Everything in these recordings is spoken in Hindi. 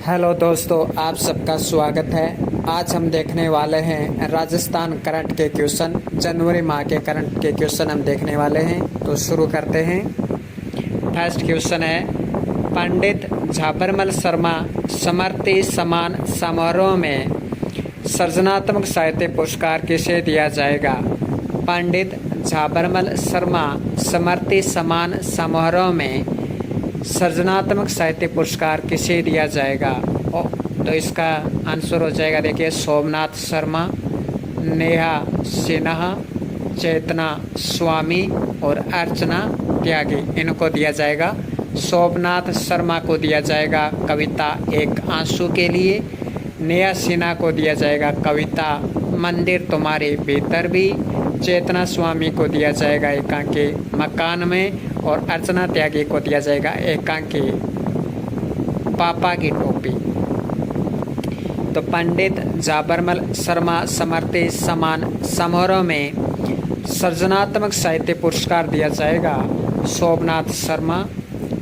हेलो दोस्तों, आप सबका स्वागत है। आज हम देखने वाले हैं राजस्थान करंट के क्वेश्चन। जनवरी माह के करंट के क्वेश्चन हम देखने वाले हैं, तो शुरू करते हैं। फर्स्ट क्वेश्चन है, पंडित झाबरमल शर्मा स्मृति सम्मान समारोह में सृजनात्मक साहित्य पुरस्कार किसे दिया जाएगा? पंडित झाबरमल शर्मा स्मृति सम्मान समारोह में सृजनात्मक साहित्य पुरस्कार किसे दिया जाएगा? तो इसका आंसर हो जाएगा, देखिए, सोमनाथ शर्मा, नेहा सिन्हा, चेतना स्वामी और अर्चना त्यागी, इनको दिया जाएगा। सोमनाथ शर्मा को दिया जाएगा कविता एक आंसू के लिए, नेहा सिन्हा को दिया जाएगा कविता मंदिर तुम्हारे भीतर भी, चेतना स्वामी को दिया जाएगा एकांकी मकान में, और अर्चना त्यागी को दिया जाएगा एकांकी पापा की टोपी। तो पंडित झाबरमल शर्मा स्मृति सम्मान समारोह में सृजनात्मक साहित्य पुरस्कार दिया जाएगा सोमनाथ शर्मा,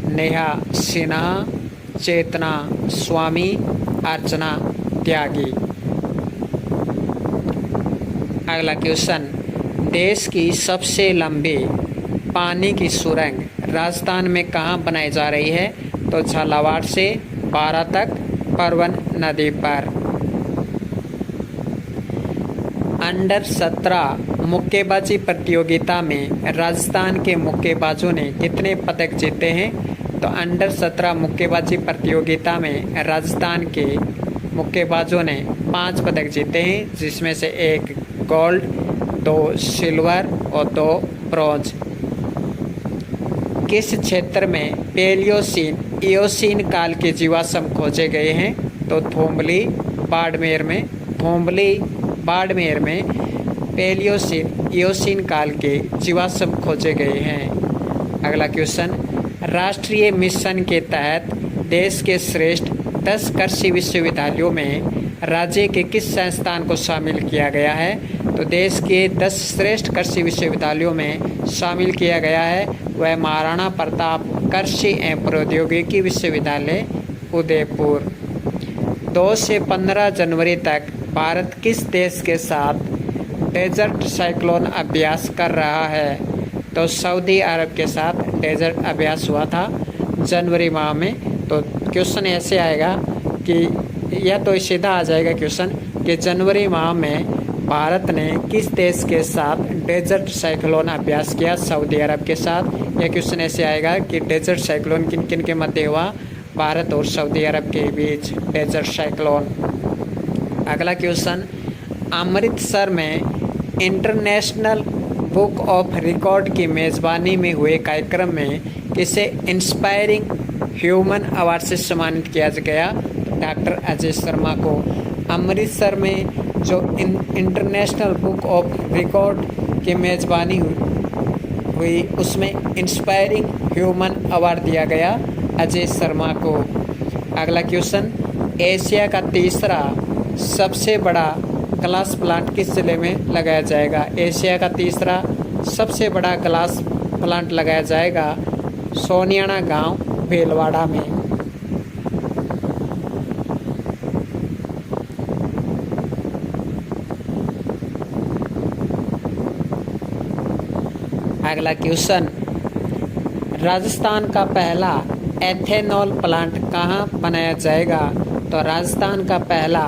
नेहा सिन्हा, चेतना स्वामी, अर्चना त्यागी। अगला क्वेश्चन, देश की सबसे लंबी पानी की सुरंग राजस्थान में कहाँ बनाई जा रही है? तो झालावाड़ से बारा तक परवन नदी पर। अंडर 17 मुक्केबाजी प्रतियोगिता में राजस्थान के मुक्केबाजों ने कितने पदक जीते हैं? तो अंडर 17 मुक्केबाजी प्रतियोगिता में राजस्थान के मुक्केबाजों ने 5 पदक जीते हैं, जिसमें से 1 गोल्ड, 2 सिल्वर और 2 ब्रॉन्ज। किस क्षेत्र में पेलियोसीन इयोसीन काल के जीवाश्म खोजे गए हैं? तो थोम्बली बाड़मेर में पेलियोसीन इयोसीन काल के जीवाश्म खोजे गए हैं। अगला क्वेश्चन, राष्ट्रीय मिशन के तहत देश के श्रेष्ठ 10 कृषि विश्वविद्यालयों में राज्य के किस संस्थान को शामिल किया गया है? तो देश के 10 श्रेष्ठ कृषि विश्वविद्यालयों में शामिल किया गया है वह महाराणा प्रताप कृषि एवं प्रौद्योगिकी विश्वविद्यालय उदयपुर। 2 से 15 जनवरी तक भारत किस देश के साथ डेजर्ट साइक्लोन अभ्यास कर रहा है? तो सऊदी अरब के साथ डेजर्ट अभ्यास हुआ था जनवरी माह में। तो क्वेश्चन ऐसे आएगा कि यह तो सीधा आ जाएगा क्वेश्चन कि जनवरी माह में भारत ने किस देश के साथ डेजर्ट साइक्लोन अभ्यास किया? सऊदी अरब के साथ। यह क्वेश्चन ऐसे आएगा कि डेजर्ट साइक्लोन किन किन के मध्य हुआ? भारत और सऊदी अरब के बीच डेजर्ट साइक्लोन। अगला क्वेश्चन, अमृतसर में इंटरनेशनल बुक ऑफ रिकॉर्ड की मेज़बानी में हुए कार्यक्रम में किसे इंस्पायरिंग ह्यूमन अवार्ड से सम्मानित किया गया? डॉक्टर अजय शर्मा को। अमृतसर में जो इंटरनेशनल बुक ऑफ रिकॉर्ड की मेज़बानी हुई उसमें इंस्पायरिंग ह्यूमन अवार्ड दिया गया अजय शर्मा को। अगला क्वेश्चन, एशिया का तीसरा सबसे बड़ा ग्लास प्लांट किस जिले में लगाया जाएगा? एशिया का तीसरा सबसे बड़ा ग्लास प्लांट लगाया जाएगा सोनियाना गांव भीलवाड़ा में। अगला क्वेश्चन, राजस्थान का पहला एथेनॉल प्लांट कहाँ बनाया जाएगा? तो राजस्थान का पहला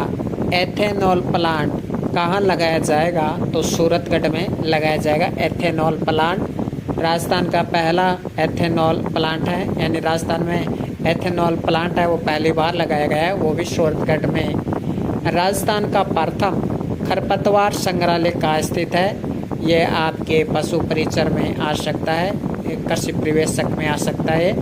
एथेनॉल प्लांट कहाँ लगाया जाएगा? तो सूरतगढ़ में लगाया जाएगा एथेनॉल प्लांट। राजस्थान का पहला एथेनॉल प्लांट है, यानी राजस्थान में एथेनॉल प्लांट है वो पहली बार लगाया गया है, वो भी सूरतगढ़ में। राजस्थान का प्रथम खरपतवार संग्रहालय कहाँ स्थित है? ये आपके पशु परिचर में आ सकता है, कृषि परिवेशक में आ सकता है,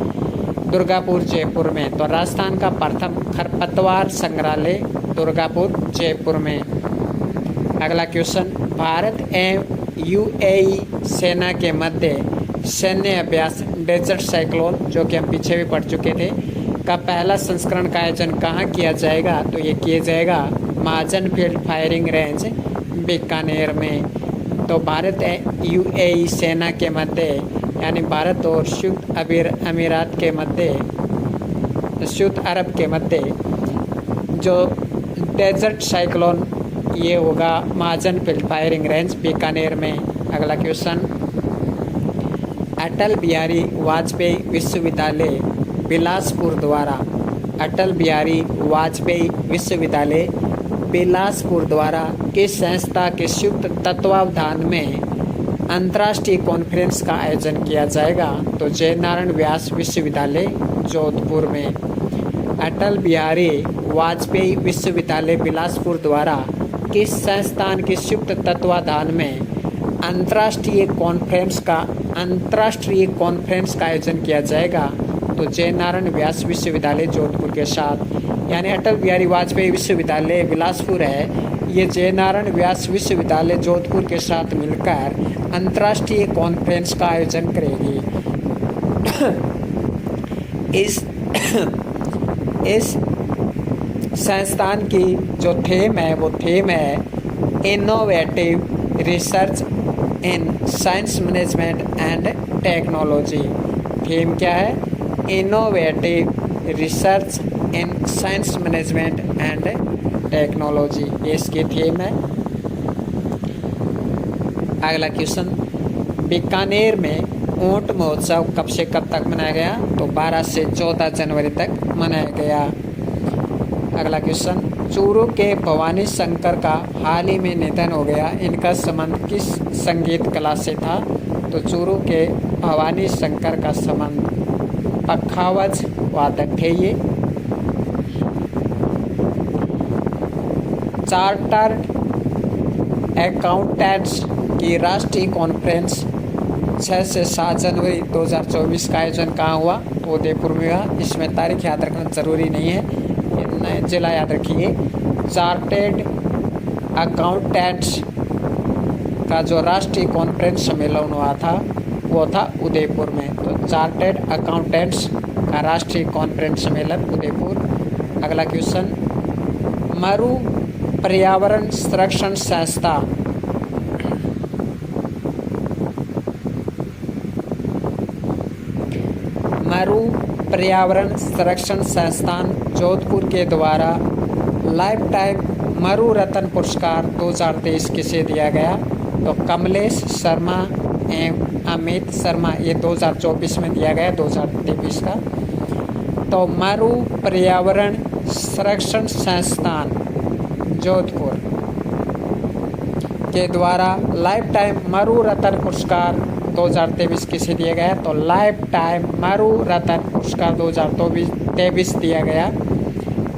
दुर्गापुर जयपुर में। तो राजस्थान का प्रथम खरपतवार संग्रहालय दुर्गापुर जयपुर में। अगला क्वेश्चन, भारत एवं यूएई सेना के मध्य सैन्य अभ्यास डेजर्ट साइक्लोन, जो कि हम पीछे भी पढ़ चुके थे, का पहला संस्करण का आयोजन कहाँ किया जाएगा? तो ये किया जाएगा महाजन फील्ड फायरिंग रेंज बीकानेर में। तो भारत यूएई सेना के मध्य, यानी भारत और संयुक्त अमीरात के मध्य, संयुक्त अरब के मध्य जो डेजर्ट साइक्लोन ये होगा महाजन फील्ड फायरिंग रेंज बीकानेर में। अगला क्वेश्चन, अटल बिहारी वाजपेयी विश्वविद्यालय बिलासपुर द्वारा, अटल बिहारी वाजपेयी विश्वविद्यालय बिलासपुर द्वारा किस संस्था के संयुक्त तत्वावधान में अंतर्राष्ट्रीय कॉन्फ्रेंस का आयोजन किया जाएगा? तो जयनारायण व्यास विश्वविद्यालय जोधपुर में। अटल बिहारी वाजपेयी विश्वविद्यालय बिलासपुर द्वारा किस संस्थान के संयुक्त तत्वावधान में अंतर्राष्ट्रीय कॉन्फ्रेंस का आयोजन किया जाएगा? तो जयनारायण व्यास विश्वविद्यालय जोधपुर के साथ, यानी अटल बिहारी वाजपेयी विश्वविद्यालय बिलासपुर है, ये जयनारायण व्यास विश्वविद्यालय जोधपुर के साथ मिलकर अंतर्राष्ट्रीय कॉन्फ्रेंस का आयोजन करेगी। इस संस्थान की जो थीम है वो थीम है innovative research in science management and technology. Theme क्या है? Innovative research in science management and technology, ये इसकी थीम है। अगला क्वेश्चन, बीकानेर में ऊंट महोत्सव कब से कब तक मनाया गया? तो 12 से 14 जनवरी तक मनाया गया। अगला क्वेश्चन, चूरू के भवानी शंकर का हाल ही में निधन हो गया, इनका संबंध किस संगीत कला से था? तो चूरू के भवानी शंकर का संबंध पखावज वादक थे ये। चार्टर्ड अकाउंटेंट्स की राष्ट्रीय कॉन्फ्रेंस 6 से 7 जनवरी 2024 का आयोजन कहाँ हुआ? उदयपुर में हुआ। इसमें तारीख याद रखना जरूरी नहीं है, इतना जिला याद रखिए। चार्टर्ड अकाउंटेंट्स का जो राष्ट्रीय कॉन्फ्रेंस सम्मेलन हुआ था वो था उदयपुर में। तो चार्टर्ड अकाउंटेंट्स का राष्ट्रीय कॉन्फ्रेंस सम्मेलन उदयपुर। अगला क्वेश्चन, मरु पर्यावरण संरक्षण संस्था मरु पर्यावरण संरक्षण संस्थान जोधपुर के द्वारा लाइफ टाइम मरु रत्न पुरस्कार 2023 किसे दिया गया? तो कमलेश शर्मा एवं अमित शर्मा, ये 2024 में दिया गया, 2023 का। तो मरु पर्यावरण संरक्षण संस्थान जोधपुर के द्वारा लाइफ टाइम मरु रत्न पुरस्कार 2023 किसे दिया गया? तो लाइफ टाइम मरु रत्न पुरस्कार 2023 दिया गया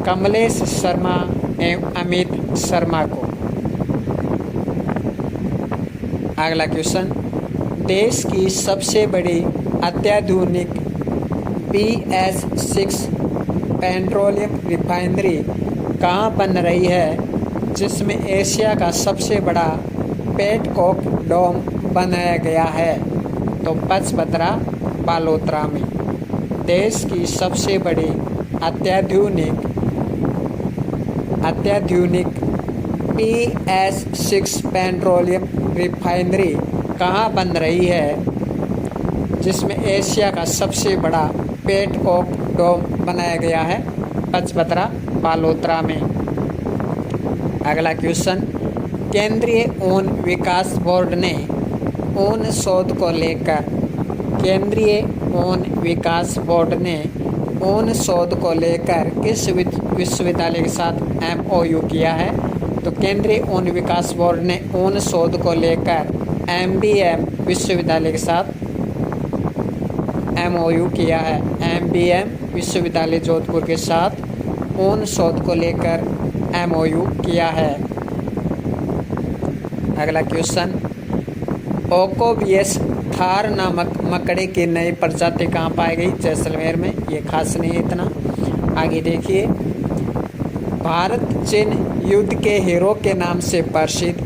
कमलेश शर्मा एवं अमित शर्मा को। अगला क्वेश्चन, देश की सबसे बड़ी अत्याधुनिक PS6 पेट्रोलियम रिफाइनरी कहाँ बन रही है, जिसमें एशिया का सबसे बड़ा पेटकोक डोम बनाया गया है? तो पचपदरा बालोतरा में। देश की सबसे बड़ी अत्याधुनिक PS6 पेट्रोलियम रिफाइनरी कहाँ बन रही है, जिसमें एशिया का सबसे बड़ा पेटकोक डोम बनाया गया है? पचपदरा बालोतरा में। अगला क्वेश्चन, केंद्रीय ऊन विकास बोर्ड ने ऊन शोध को लेकर किस विश्वविद्यालय के साथ MOU किया है? तो केंद्रीय ऊन विकास बोर्ड ने ऊन शोध को लेकर MBM विश्वविद्यालय के साथ MOU किया है। MBM विश्वविद्यालय जोधपुर के साथ ऊन शोध को लेकर MOU किया है। अगला क्वेश्चन, ओकोबियस थार नामक मकड़े की नई प्रजाति कहाँ पाई गई? जैसलमेर में। ये खास नहीं है इतना, आगे देखिए। भारत चीन युद्ध के हीरो के नाम से प्रसिद्ध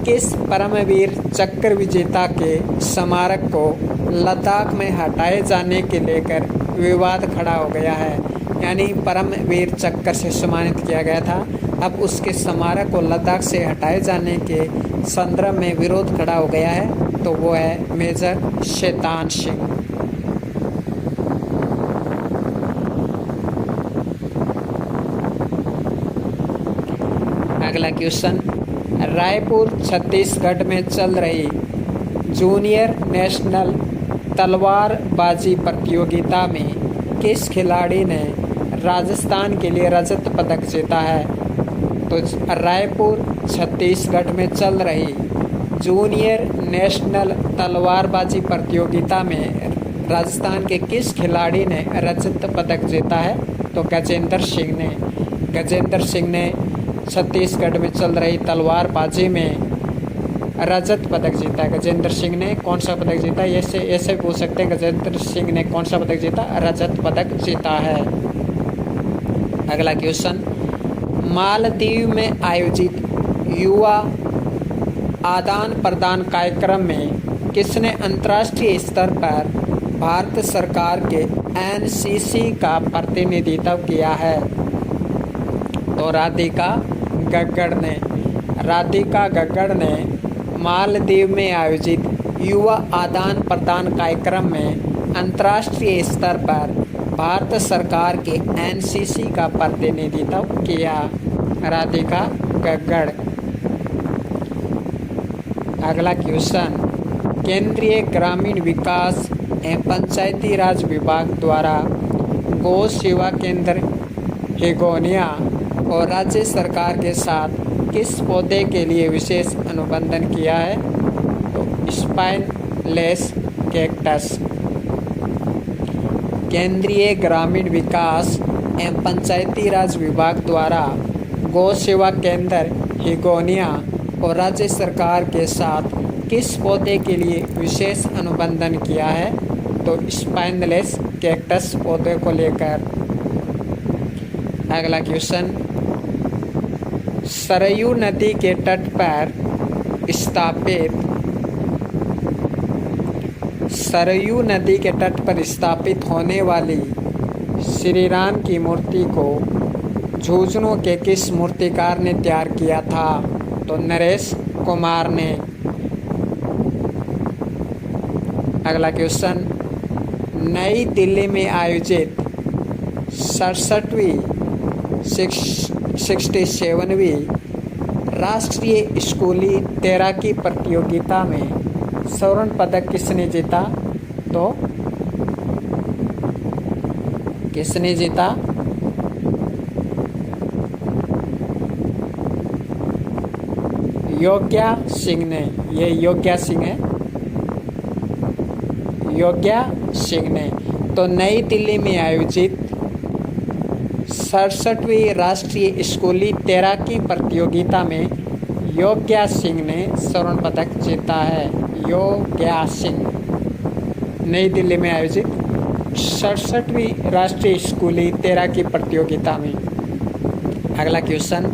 किस परमवीर चक्र विजेता के स्मारक को लद्दाख में हटाए जाने के लेकर विवाद खड़ा हो गया है? यानी परमवीर चक्र से सम्मानित किया गया था, अब उसके स्मारक को लद्दाख से हटाए जाने के संदर्भ में विरोध खड़ा हो गया है, तो वो है मेजर शैतान सिंह। अगला क्वेश्चन, रायपुर छत्तीसगढ़ में चल रही जूनियर नेशनल तलवारबाजी प्रतियोगिता में किस खिलाड़ी ने राजस्थान के लिए रजत पदक जीता है? तो रायपुर छत्तीसगढ़ में चल रही जूनियर नेशनल तलवारबाजी प्रतियोगिता में राजस्थान के किस खिलाड़ी ने रजत पदक जीता है? तो गजेंद्र सिंह ने छत्तीसगढ़ में चल रही तलवारबाजी में रजत पदक जीता है। गजेंद्र सिंह ने कौन सा पदक जीता? ऐसे पूछ सकते हैं, गजेंद्र सिंह ने कौन सा पदक जीता? रजत पदक जीता है। अगला क्वेश्चन, मालदीव में आयोजित युवा आदान प्रदान कार्यक्रम में किसने अंतर्राष्ट्रीय स्तर पर भारत सरकार के एनसीसी का प्रतिनिधित्व किया है? तो राधिका गग्गड़ ने मालदीव में आयोजित युवा आदान प्रदान कार्यक्रम में अंतर्राष्ट्रीय स्तर पर भारत सरकार के एनसीसी का प्रतिनिधित्व किया। राधिका गग्गड़। अगला क्वेश्चन, केंद्रीय ग्रामीण विकास एवं पंचायती राज विभाग द्वारा गौ सेवा केंद्र हिगोनिया और राज्य सरकार के साथ किस पौधे के लिए विशेष अनुबंधन किया है? तो स्पाइनलेस कैक्टस। केंद्रीय ग्रामीण विकास एवं पंचायती राज विभाग द्वारा गौ सेवा केंद्र हिगोनिया और राज्य सरकार के साथ किस पौधे के लिए विशेष अनुबंधन किया है? तो स्पाइनलेस कैक्टस पौधे को लेकर। अगला क्वेश्चन, सरयू नदी के तट पर स्थापित होने वाली श्री राम की मूर्ति को झुंझुनू के किस मूर्तिकार ने तैयार किया था? तो नरेश कुमार ने। अगला क्वेश्चन, नई दिल्ली में आयोजित 67वीं राष्ट्रीय स्कूली तैराकी प्रतियोगिता में स्वर्ण पदक किसने जीता? तो किसने जीता? योग्या सिंह ने। ये योग्या सिंह ने। तो नई दिल्ली में आयोजित 67वीं राष्ट्रीय स्कूली तैराकी प्रतियोगिता में योग्या सिंह ने स्वर्ण पदक जीता है। योग्या सिंह। नई दिल्ली में आयोजित 67वीं राष्ट्रीय स्कूली तैराकी प्रतियोगिता में। अगला क्वेश्चन,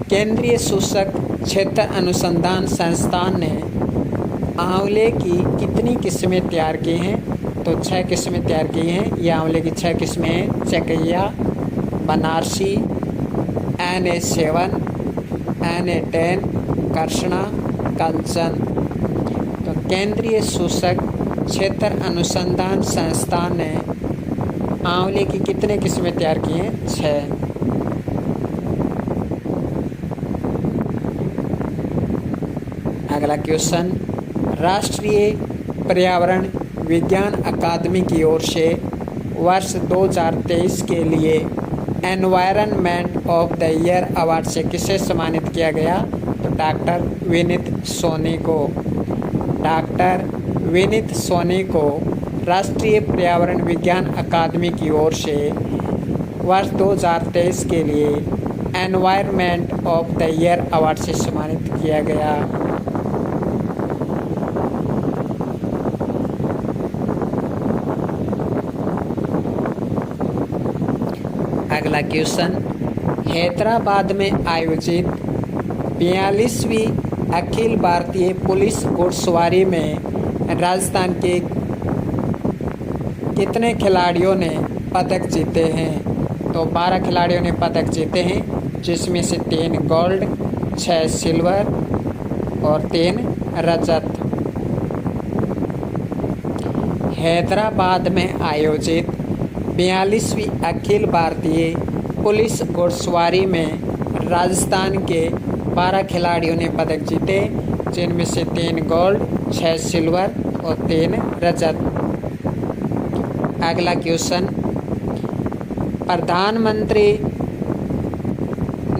केंद्रीय सूचक क्षेत्र अनुसंधान संस्थान ने आंवले की कितनी किस्में तैयार की हैं? तो 6 किस्में तैयार की हैं। ये आंवले की 6 किस्में हैं। चकैया, बनारसी, NA7, NA10, कृष्णा, कंचन। तो केंद्रीय सूचक क्षेत्र अनुसंधान संस्थान ने आंवले की कितने किस्में तैयार की हैं? 6। अगला क्वेश्चन, राष्ट्रीय पर्यावरण विज्ञान अकादमी की ओर से वर्ष 2023 के लिए environment of the year award से किसे सम्मानित किया गया? तो डॉक्टर विनीत सोनी को राष्ट्रीय पर्यावरण विज्ञान अकादमी की ओर से वर्ष 2023 के लिए environment of the year award से सम्मानित किया गया। अगला क्वेश्चन, हैदराबाद में आयोजित 42वीं अखिल भारतीय पुलिस घुड़सवारी में राजस्थान के कितने खिलाड़ियों ने पदक जीते हैं? तो 12 खिलाड़ियों ने पदक जीते हैं, जिसमें से 3 गोल्ड, 6 सिल्वर और 3 रजत। हैदराबाद में आयोजित 42वीं अखिल भारतीय पुलिस घुड़सवारी में राजस्थान के 12 खिलाड़ियों ने पदक जीते, जिनमें से 3 गोल्ड, 6 सिल्वर और 3 रजत। अगला क्वेश्चन, प्रधानमंत्री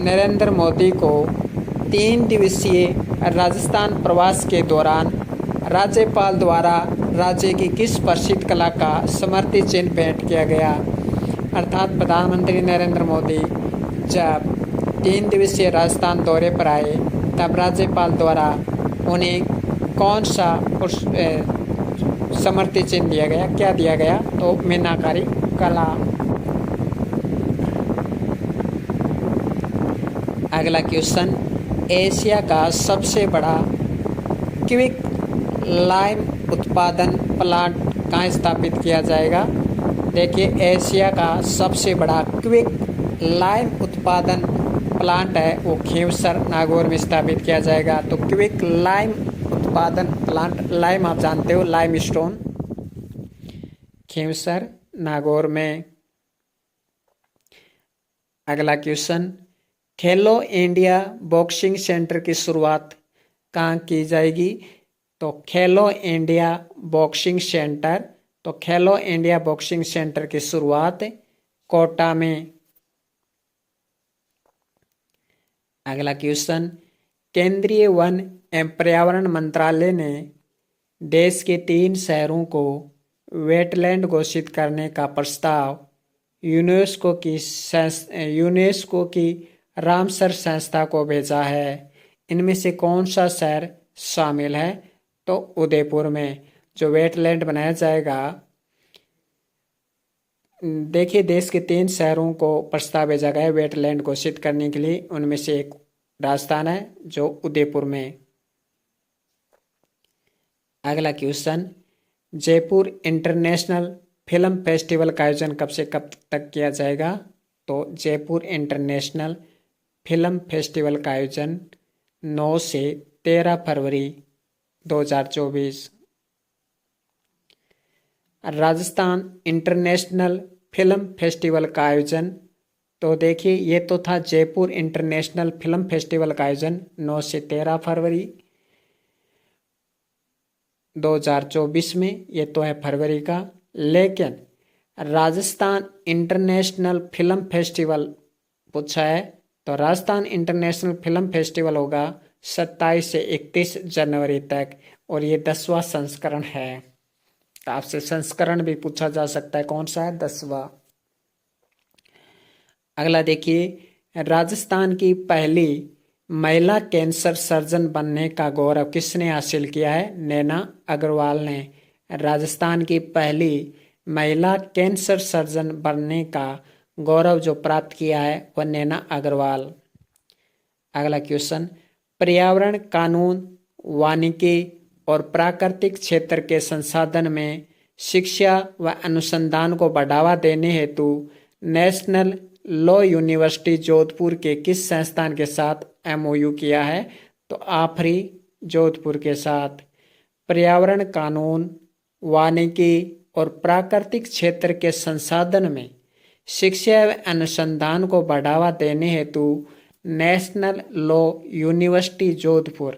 नरेंद्र मोदी को 3 दिवसीय राजस्थान प्रवास के दौरान राज्यपाल द्वारा राज्य की किस प्रसिद्ध कला का स्मृति चिन्ह भेंट किया गया। अर्थात प्रधानमंत्री नरेंद्र मोदी जब 3 दिवसीय राजस्थान दौरे पर आए तब राज्यपाल द्वारा उन्हें कौन सा स्मृति चिन्ह दिया गया, क्या दिया गया, तो मीनाकारी कला। अगला क्वेश्चन, एशिया का सबसे बड़ा क्विक लाइम उत्पादन प्लांट कहाँ स्थापित किया जाएगा। देखिए, एशिया का सबसे बड़ा क्विक लाइम उत्पादन प्लांट है वो खींवसर नागौर में स्थापित किया जाएगा। तो क्विक लाइम उत्पादन प्लांट, लाइम आप जानते हो, लाइम स्टोन, खींवसर नागौर में। अगला क्वेश्चन, खेलो इंडिया बॉक्सिंग सेंटर की शुरुआत कहाँ की जाएगी। तो खेलो इंडिया बॉक्सिंग सेंटर, तो खेलो इंडिया बॉक्सिंग सेंटर की शुरुआत कोटा में। अगला क्वेश्चन, केंद्रीय वन एवं पर्यावरण मंत्रालय ने देश के 3 शहरों को वेटलैंड घोषित करने का प्रस्ताव यूनेस्को की रामसर संस्था को भेजा है। इनमें से कौन सा शहर शामिल है। तो उदयपुर में जो वेटलैंड बनाया जाएगा। देखिए, देश के 3 शहरों को प्रस्ताव भेजा गया है वेटलैंड घोषित करने के लिए, उनमें से एक राजस्थान है जो उदयपुर में। अगला question, Jaipur international film festival का आयोजन कब से कब तक किया जाएगा। तो जयपुर इंटरनेशनल फिल्म फेस्टिवल का आयोजन 9 से 13 फरवरी 2024। राजस्थान इंटरनेशनल फिल्म फेस्टिवल का आयोजन, तो देखिए ये तो था जयपुर इंटरनेशनल फिल्म फेस्टिवल का आयोजन 9 से 13 फरवरी 2024 में, ये तो है फरवरी का। लेकिन राजस्थान इंटरनेशनल फिल्म फेस्टिवल पूछा है, तो राजस्थान इंटरनेशनल फिल्म फेस्टिवल होगा 27 से 31 जनवरी तक, और ये 10वां संस्करण है। तो आपसे संस्करण भी पूछा जा सकता है, कौन सा है, 10वां। अगला देखिए, राजस्थान की पहली महिला कैंसर सर्जन बनने का गौरव किसने हासिल किया है। नैना अग्रवाल ने राजस्थान की पहली महिला कैंसर सर्जन बनने का गौरव जो प्राप्त किया है वह नैना अग्रवाल। अगला क्वेश्चन, पर्यावरण कानून, वानिकी और प्राकृतिक क्षेत्र के संसाधन में शिक्षा व अनुसंधान को बढ़ावा देने हेतु नेशनल लॉ यूनिवर्सिटी जोधपुर के किस संस्थान के साथ MOU किया है। तो आफरी जोधपुर के साथ। पर्यावरण कानून, वानिकी और प्राकृतिक क्षेत्र के संसाधन में शिक्षा व अनुसंधान को बढ़ावा देने हेतु नेशनल लॉ यूनिवर्सिटी जोधपुर,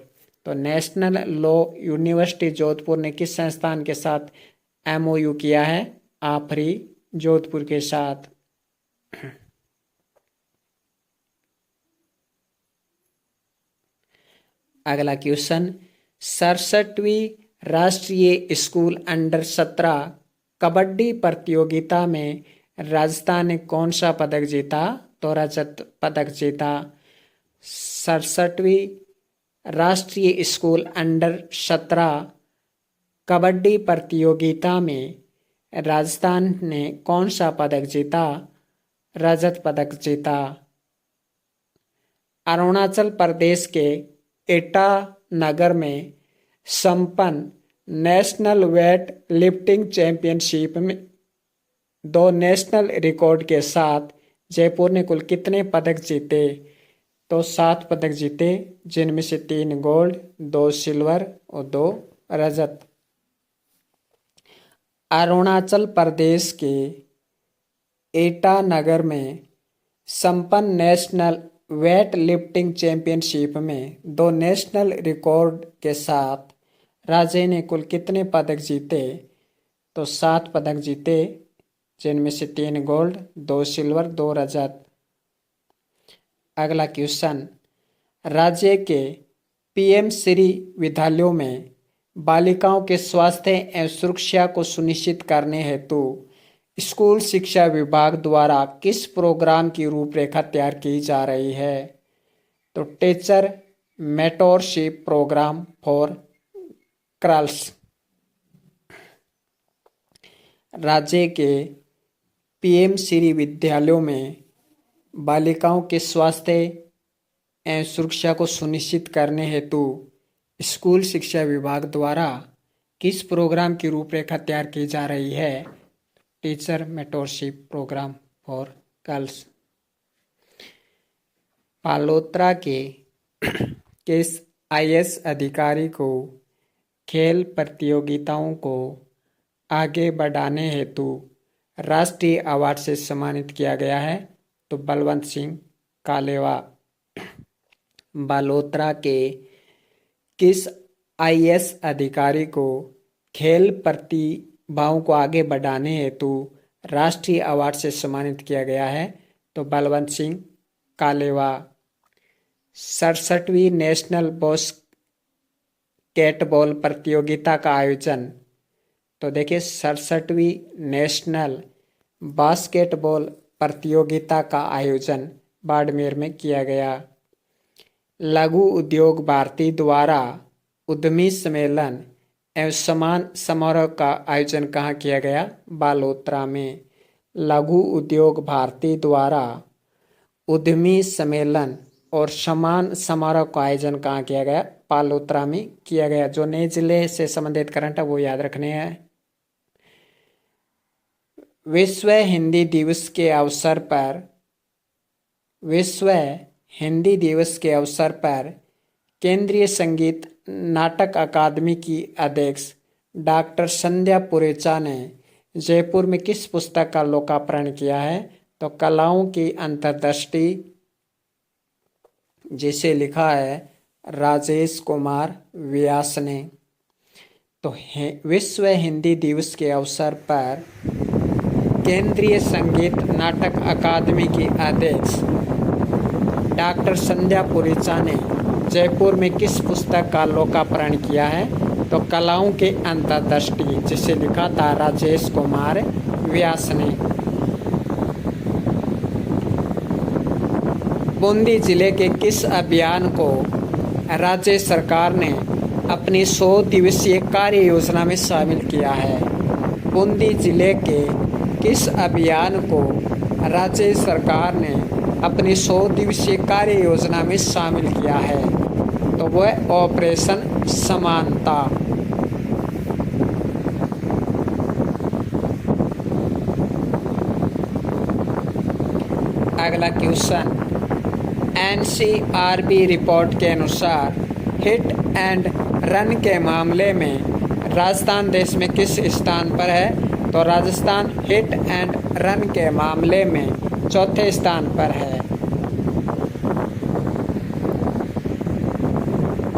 तो नेशनल लॉ यूनिवर्सिटी जोधपुर ने किस संस्थान के साथ MOU किया है। आफरी जोधपुर के साथ। अगला क्वेश्चन, 67वीं राष्ट्रीय स्कूल अंडर 17 कबड्डी प्रतियोगिता में राजस्थान ने कौन सा पदक जीता। तो रजत पदक जीता। 67वीं राष्ट्रीय स्कूल अंडर 17 कबड्डी प्रतियोगिता में राजस्थान ने कौन सा पदक जीता। रजत पदक जीता। अरुणाचल प्रदेश के ईटानगर में संपन्न नेशनल वेट लिफ्टिंग चैंपियनशिप में 2 नेशनल रिकॉर्ड के साथ जयपुर ने कुल कितने पदक जीते। तो 7 पदक जीते, जिनमें से 3 गोल्ड, 2 सिल्वर और 2 रजत। अरुणाचल प्रदेश के ईटानगर में संपन्न नेशनल वेट लिफ्टिंग चैंपियनशिप में 2 नेशनल रिकॉर्ड के साथ राज्य ने कुल कितने पदक जीते? तो 7 पदक जीते, जिनमें से 3 गोल्ड, 2 सिल्वर, 2 रजत। अगला क्वेश्चन, राज्य के पीएम श्री विद्यालयों में बालिकाओं के स्वास्थ्य एवं सुरक्षा को सुनिश्चित करने हेतु स्कूल शिक्षा विभाग द्वारा किस प्रोग्राम की रूपरेखा तैयार की जा रही है? तो teacher mentorship program for girls. राज्य के पीएम श्री विद्यालयों में बालिकाओं के स्वास्थ्य एवं सुरक्षा को सुनिश्चित करने हेतु स्कूल शिक्षा विभाग द्वारा किस प्रोग्राम की रूपरेखा तैयार की जा रही है? Teacher mentorship program for girls. Balotra के किस आईएएस अधिकारी को खेल प्रतियोगिताओं को आगे बढ़ाने हेतु राष्ट्रीय अवार्ड से सम्मानित किया गया है? तो बलवंत सिंह कालेवा। बालोतरा के किस आईएएस अधिकारी को खेल प्रतिभाओं को आगे बढ़ाने हेतु राष्ट्रीय अवार्ड से सम्मानित किया गया है? तो बलवंत सिंह कालेवा। 67वीं नेशनल बास्केटबॉल प्रतियोगिता का आयोजन, तो देखिए 67वीं नेशनल बास्केटबॉल प्रतियोगिता का आयोजन बाड़मेर में किया गया। लघु उद्योग भारती द्वारा उद्यमी सम्मेलन एवं समान समारोह का आयोजन कहाँ किया गया? बालोतरा में। लघु उद्योग भारती द्वारा उद्यमी सम्मेलन और समान समारोह का आयोजन कहाँ किया गया? बालोतरा में किया गया। जो नए जिले से संबंधित करंट है वो याद रखने हैं। विश्व हिंदी दिवस के अवसर पर केंद्रीय संगीत नाटक अकादमी की अध्यक्ष डॉक्टर संध्या पुरेचा ने जयपुर में किस पुस्तक का लोकार्पण किया है? तो कलाओं की अंतर्दृष्टि, जिसे लिखा है राजेश कुमार व्यास ने। तो विश्व हिंदी दिवस के अवसर पर केंद्रीय संगीत नाटक अकादमी की अध्यक्ष डॉक्टर संध्या पुरेचा ने जयपुर में किस पुस्तक का लोकार्पण किया है? तो कलाओं के अंतर्दृष्टि, जिसे लिखा था राजेश कुमार व्यास ने। बूंदी जिले के किस अभियान को राज्य सरकार ने अपनी 100 दिवसीय कार्य योजना में शामिल किया है? बूंदी जिले के किस अभियान को राज्य सरकार ने अपनी 100 दिवसीय कार्य योजना में शामिल किया है? तो वो है ऑपरेशन समानता। अगला क्वेश्चन, एनसीआरबी रिपोर्ट के अनुसार हिट एंड रन के मामले में राजस्थान देश में किस स्थान पर है? तो राजस्थान हिट एंड रन के मामले में 4थे स्थान पर है।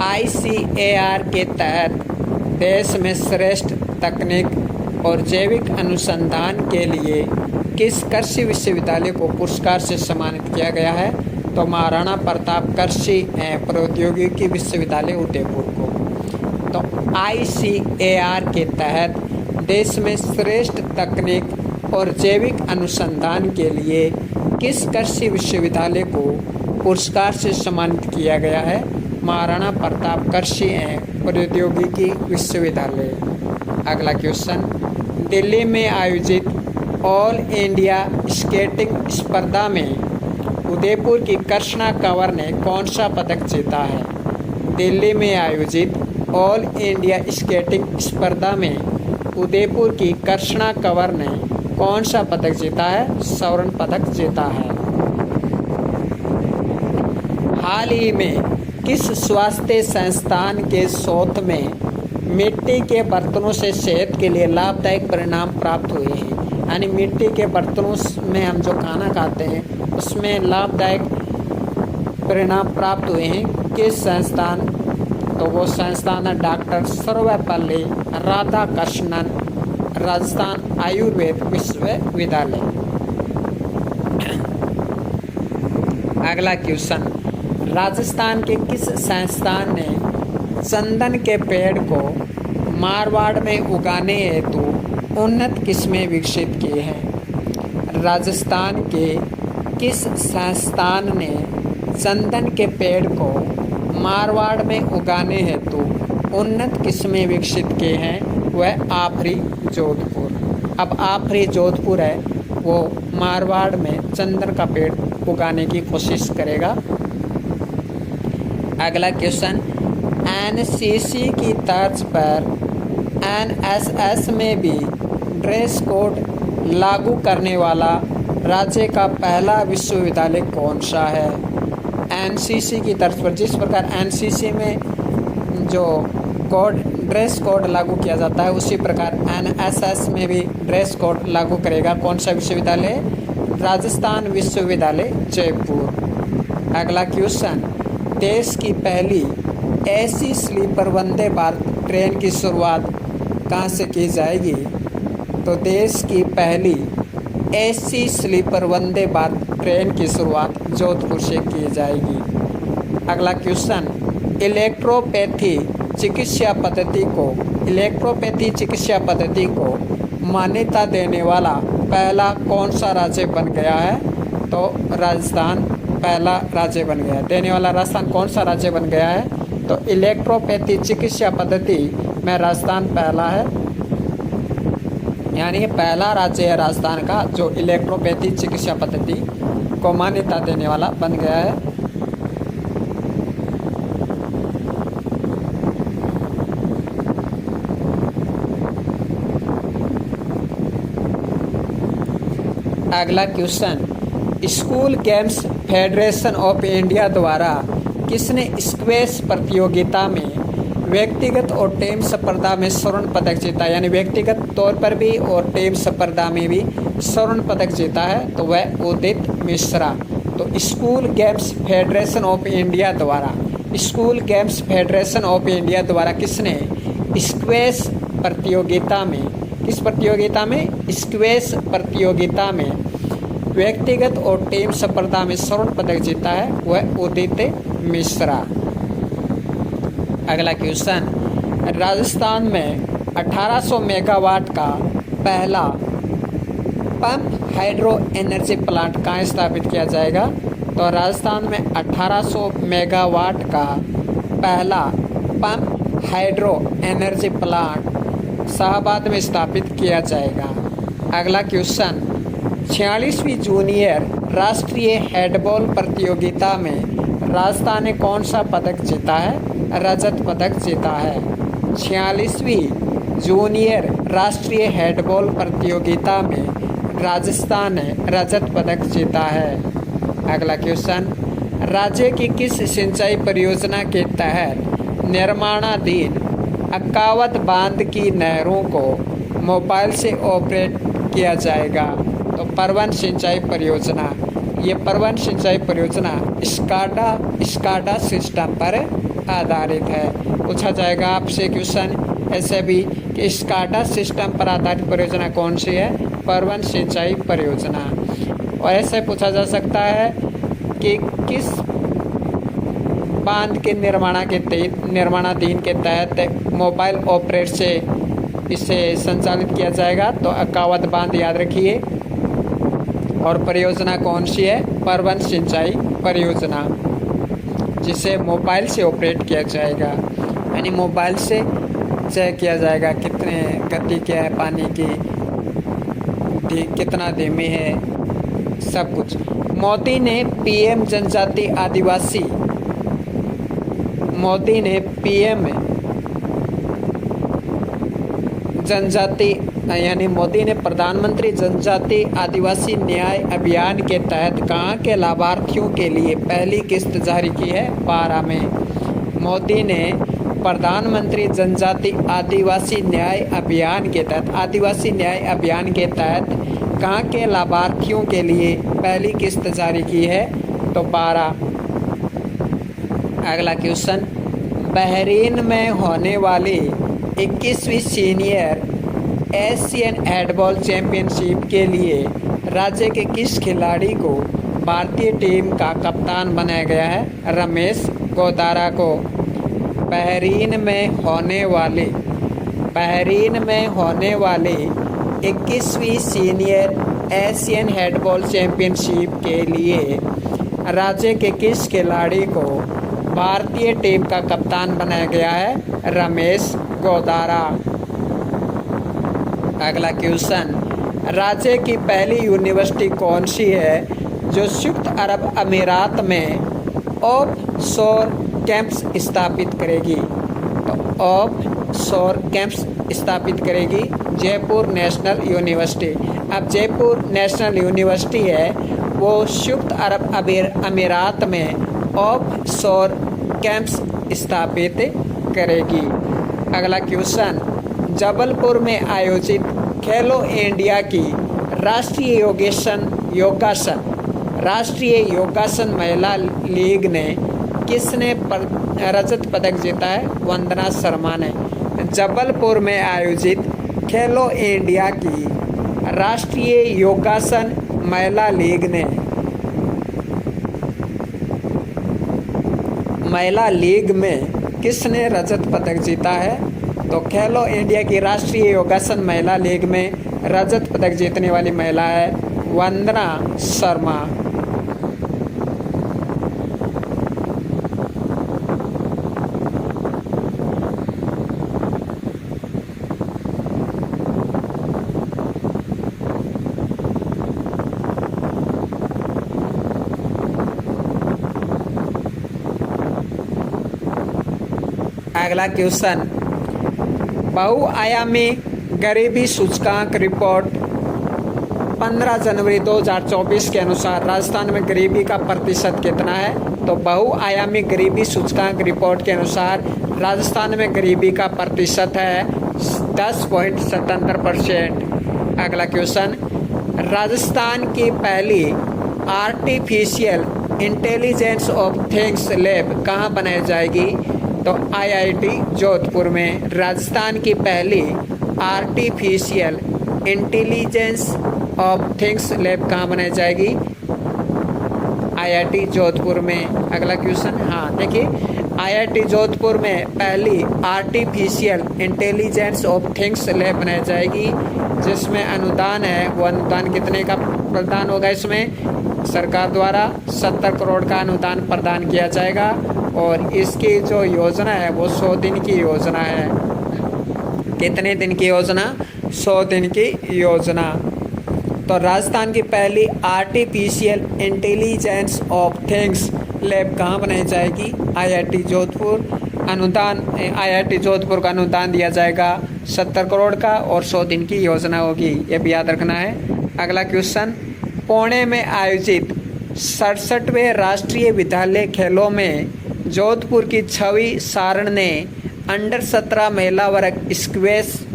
ICAR के तहत देश में श्रेष्ठ तकनीक और जैविक अनुसंधान के लिए किस कृषि विश्वविद्यालय को पुरस्कार से सम्मानित किया गया है? तो महाराणा प्रताप कृषि एवं प्रौद्योगिकी विश्वविद्यालय उदयपुर को। तो ICAR के तहत देश में श्रेष्ठ तकनीक और जैविक अनुसंधान के लिए किस कृषि विश्वविद्यालय को पुरस्कार से सम्मानित किया गया है? महाराणा प्रताप कृषि एवं प्रौद्योगिकी विश्वविद्यालय। अगला क्वेश्चन, दिल्ली में आयोजित ऑल इंडिया स्केटिंग स्पर्धा में उदयपुर की कृष्णा कंवर ने कौन सा पदक जीता है? दिल्ली में आयोजित ऑल इंडिया स्केटिंग स्पर्धा में उदयपुर की कृष्णा कंवर ने कौन सा पदक जीता है? स्वर्ण पदक जीता है। हाल ही में किस स्वास्थ्य संस्थान के शोध में मिट्टी के बर्तनों से सेहत के लिए लाभदायक परिणाम प्राप्त हुए हैं? यानी मिट्टी के बर्तनों में हम जो खाना खाते हैं उसमें लाभदायक परिणाम प्राप्त हुए हैं किस संस्थान, तो वो संस्थान है डॉक्टर सर्वपल्ली राधाकृष्णन राजस्थान आयुर्वेद विश्वविद्यालय। अगला क्वेश्चन, राजस्थान के किस संस्थान ने चंदन के पेड़ को मारवाड़ में उगाने हेतु उन्नत किस्में विकसित किए हैं। राजस्थान के किस संस्थान ने चंदन के पेड़ को मारवाड़ में उगाने हेतु उन्नत किस्में विकसित किए हैं, वह आफरी जोधपुर। अब आफरी जोधपुर है वो मारवाड़ में चंदन का पेड़ उगाने की कोशिश करेगा। अगला क्वेश्चन, एनसीसी की तर्ज पर एनएसएस में भी ड्रेस कोड लागू करने वाला राज्य का पहला विश्वविद्यालय कौन सा है। एनसीसी की तर्ज पर, जिस प्रकार एनसीसी में जो ड्रेस कोड लागू किया जाता है, उसी प्रकार एनएसएस में भी ड्रेस कोड लागू करेगा कौन सा विश्वविद्यालय, राजस्थान विश्वविद्यालय जयपुर। अगला क्वेश्चन, देश की पहली AC sleeper Vande Bharat train की शुरुआत कहाँ से की जाएगी, तो देश की पहली AC sleeper Vande Bharat train की शुरुआत जोधपुर से की जाएगी। अगला क्वेश्चन, इलेक्ट्रोपैथी चिकित्सा पद्धति को मान्यता देने वाला पहला कौन सा राज्य बन गया है, तो राजस्थान पहला राज्य बन गया है। देने वाला राजस्थान कौन सा राज्य बन गया है, तो इलेक्ट्रोपैथी चिकित्सा पद्धति में राजस्थान पहला है, यानी पहला राज्य है राजस्थान का जो इलेक्ट्रोपैथी चिकित्सा पद्धति को मान्यता देने वाला बन गया है। अगला question, school games federation of India द्वारा किसने स्क्वैश प्रतियोगिता में व्यक्तिगत और टीम स्पर्धा में स्वर्ण पदक जीता, यानी व्यक्तिगत तौर पर भी और टीम स्पर्धा में भी स्वर्ण पदक जीता है, तो वह उदित मिश्रा। तो school games federation of India द्वारा किसने स्क्वैश प्रतियोगिता में, किस प्रतियोगिता में, स्क्वैश प्रतियोगिता में व्यक्तिगत और टीम स्पर्धा में स्वर्ण पदक जीता है, वह उदित मिश्रा। अगला क्वेश्चन, राजस्थान में 1800 मेगावाट का पहला पंप हाइड्रो एनर्जी प्लांट कहाँ स्थापित किया जाएगा, तो राजस्थान में 1800 मेगावाट का पहला pump hydro energy plant Shahbad में स्थापित किया जाएगा। अगला क्वेश्चन, 46वीं जूनियर राष्ट्रीय हैंडबॉल प्रतियोगिता में राजस्थान ने कौन सा पदक जीता है, रजत पदक जीता है। 46वीं जूनियर राष्ट्रीय हैंडबॉल प्रतियोगिता में राजस्थान ने रजत पदक जीता है। अगला क्वेश्चन, राज्य की किस सिंचाई परियोजना के तहत निर्माणाधीन अक्कावत बांध की नहरों को मोबाइल से ऑपरेट किया जाएगा, तो परवन सिंचाई परियोजना। ये परवन सिंचाई परियोजना स्काडा सिस्टम पर आधारित है। पूछा जाएगा आपसे क्वेश्चन ऐसे भी कि स्काडा सिस्टम पर आधारित परियोजना कौन सी है, परवन सिंचाई परियोजना। और ऐसे पूछा जा सकता है कि किस बांध के निर्माणाधीन के तहत मोबाइल ऑपरेट से इसे संचालित किया जाएगा, तो अक्कावत बांध याद रखिए। और परियोजना कौन सी है, परवन सिंचाई परियोजना, जिसे मोबाइल से ऑपरेट किया जाएगा, यानी मोबाइल से चेक किया जाएगा कितने गति क्या है पानी की, कितना धीमी है, सब कुछ। मोदी ने पीएम मोदी ने प्रधानमंत्री जनजाति आदिवासी न्याय अभियान के तहत कहाँ के लाभार्थियों के लिए पहली किस्त जारी की है, 12 में। मोदी ने प्रधानमंत्री जनजाति आदिवासी न्याय अभियान के तहत कहाँ के लाभार्थियों के लिए पहली किस्त जारी की है, तो 12 अगला क्वेश्चन, बहरीन में होने वाली 21वीं सीनियर एशियन हैंडबॉल चैंपियनशिप के लिए राज्य के किस खिलाड़ी को भारतीय टीम का कप्तान बनाया गया है? रमेश गोदारा को। बहरीन में होने वाली 21वीं सीनियर एशियन हैंडबॉल चैंपियनशिप के लिए राज्य के किस खिलाड़ी को भारतीय टीम का कप्तान बनाया गया है? रमेश गोदारा। अगला क्वेश्चन, राज्य की पहली यूनिवर्सिटी कौन सी है जो संयुक्त अरब अमीरात में ऑफ-शोर कैंप्स स्थापित करेगी? तो ऑफ-शोर कैंप्स स्थापित करेगी जयपुर नेशनल यूनिवर्सिटी। अब जयपुर नेशनल यूनिवर्सिटी है वो संयुक्त अरब अमीरात में ऑफ-शोर कैंप्स स्थापित करेगी। अगला क्वेश्चन, जबलपुर में आयोजित खेलो इंडिया की राष्ट्रीय योगासन महिला लीग ने किसने रजत पदक जीता है? वंदना शर्मा ने। जबलपुर में आयोजित खेलो इंडिया की राष्ट्रीय योगासन महिला लीग में किसने रजत पदक जीता है? तो खेलो इंडिया की राष्ट्रीय योगासन महिला लीग में रजत पदक जीतने वाली महिला है वंदना शर्मा। अगला क्वेश्चन, बहुआयामी गरीबी सूचकांक रिपोर्ट 15 जनवरी 2024 के अनुसार राजस्थान में गरीबी का प्रतिशत कितना है? तो बहुआयामी गरीबी सूचकांक रिपोर्ट के अनुसार राजस्थान में गरीबी का प्रतिशत है 10.77%। अगला क्वेश्चन, राजस्थान की पहली artificial intelligence of things lab कहाँ बनाई जाएगी? तो IIT जोधपुर में। राजस्थान की पहली artificial intelligence of things lab कहाँ बनाई जाएगी? IIT जोधपुर में। अगला क्वेश्चन, हाँ देखिए, IIT जोधपुर में पहली artificial intelligence of things lab बनाई जाएगी जिसमें अनुदान है वो अनुदान कितने का प्रदान होगा? इसमें सरकार द्वारा 70 करोड़ का अनुदान प्रदान किया जाएगा और इसकी जो योजना है वो 100 दिन की योजना है। कितने दिन की योजना? 100 दिन की योजना। तो राजस्थान की पहली artificial intelligence of things lab कहाँ बनाई जाएगी? IIT जोधपुर। अनुदान IIT जोधपुर का अनुदान दिया जाएगा 70 करोड़ का और 100 दिन की योजना होगी, ये भी याद रखना है। अगला क्वेश्चन, पुणे में आयोजित 67वें राष्ट्रीय विद्यालय खेलों में जोधपुर की छवि सारण ने अंडर 17 महिला वर्ग स्क्वैश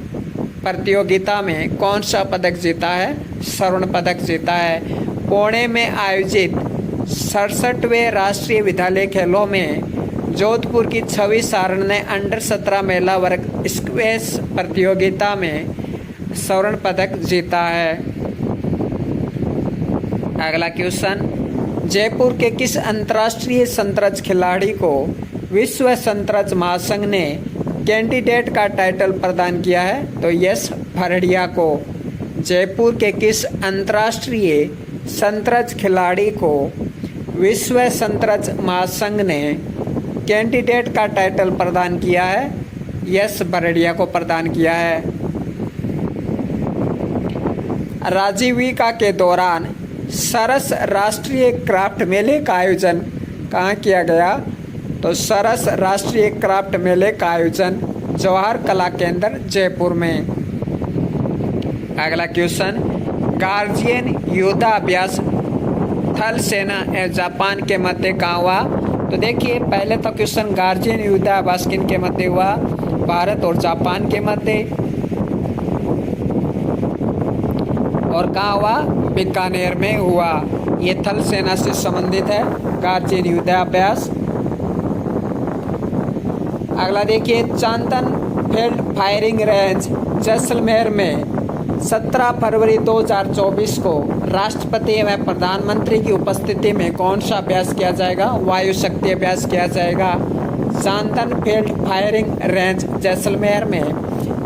प्रतियोगिता में कौन सा पदक जीता है? स्वर्ण पदक जीता है। पुणे में आयोजित 67वें राष्ट्रीय विद्यालय खेलों में जोधपुर की छवि सारण ने अंडर 17 महिला वर्ग स्क्वैश प्रतियोगिता में स्वर्ण पदक जीता है। अगला क्वेश्चन, जयपुर के किस अंतर्राष्ट्रीय शतरंज खिलाड़ी को विश्व शतरंज महासंघ ने कैंडिडेट का टाइटल प्रदान किया है? तो यश भरड़िया को। जयपुर के किस अंतर्राष्ट्रीय शतरंज खिलाड़ी को विश्व शतरंज महासंघ ने कैंडिडेट का टाइटल प्रदान किया है? यश भरड़िया को प्रदान किया है। राजीविका के दौरान सरस राष्ट्रीय क्राफ्ट मेले का आयोजन कहाँ किया गया? तो सरस राष्ट्रीय क्राफ्ट मेले का आयोजन जवाहर कला केंद्र जयपुर में। अगला क्वेश्चन, गार्जियन युद्धाभ्यास थल सेना एवं जापान के मध्य कहाँ हुआ? तो देखिए, पहले तो क्वेश्चन गार्जियन युद्धाभ्यास किन के मध्य हुआ? भारत और जापान के मध्य। और कहाँ हुआ? बीकानेर में हुआ। ये थल सेना से संबंधित है गार्जियन युद्धाभ्यास। अगला देखिए, चांदन फील्ड फायरिंग रेंज जैसलमेर में 17 फरवरी 2024 को राष्ट्रपति एवं प्रधानमंत्री की उपस्थिति में कौन सा अभ्यास किया जाएगा? वायु शक्ति अभ्यास किया जाएगा। चांदन फील्ड फायरिंग रेंज जैसलमेर में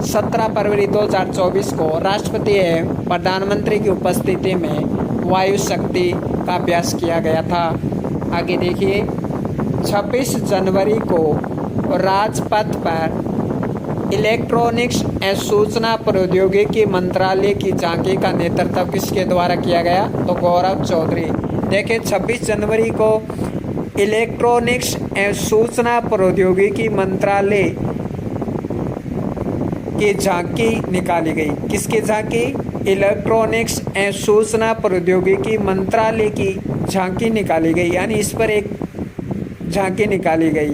17 फरवरी 2024 को राष्ट्रपति एवं प्रधानमंत्री की उपस्थिति में वायु शक्ति का अभ्यास किया गया था। आगे देखिए, 26 जनवरी को राजपथ पर इलेक्ट्रॉनिक्स एवं सूचना प्रौद्योगिकी मंत्रालय की झांकी का नेतृत्व किसके द्वारा किया गया? तो गौरव चौधरी। देखिए, 26 जनवरी को इलेक्ट्रॉनिक्स एवं सूचना प्रौद्योगिकी मंत्रालय की झांकी निकाली गई। किसकी झांकी? इलेक्ट्रॉनिक्स एवं सूचना प्रौद्योगिकी मंत्रालय की झांकी निकाली गई, यानी इस पर एक झांकी निकाली गई,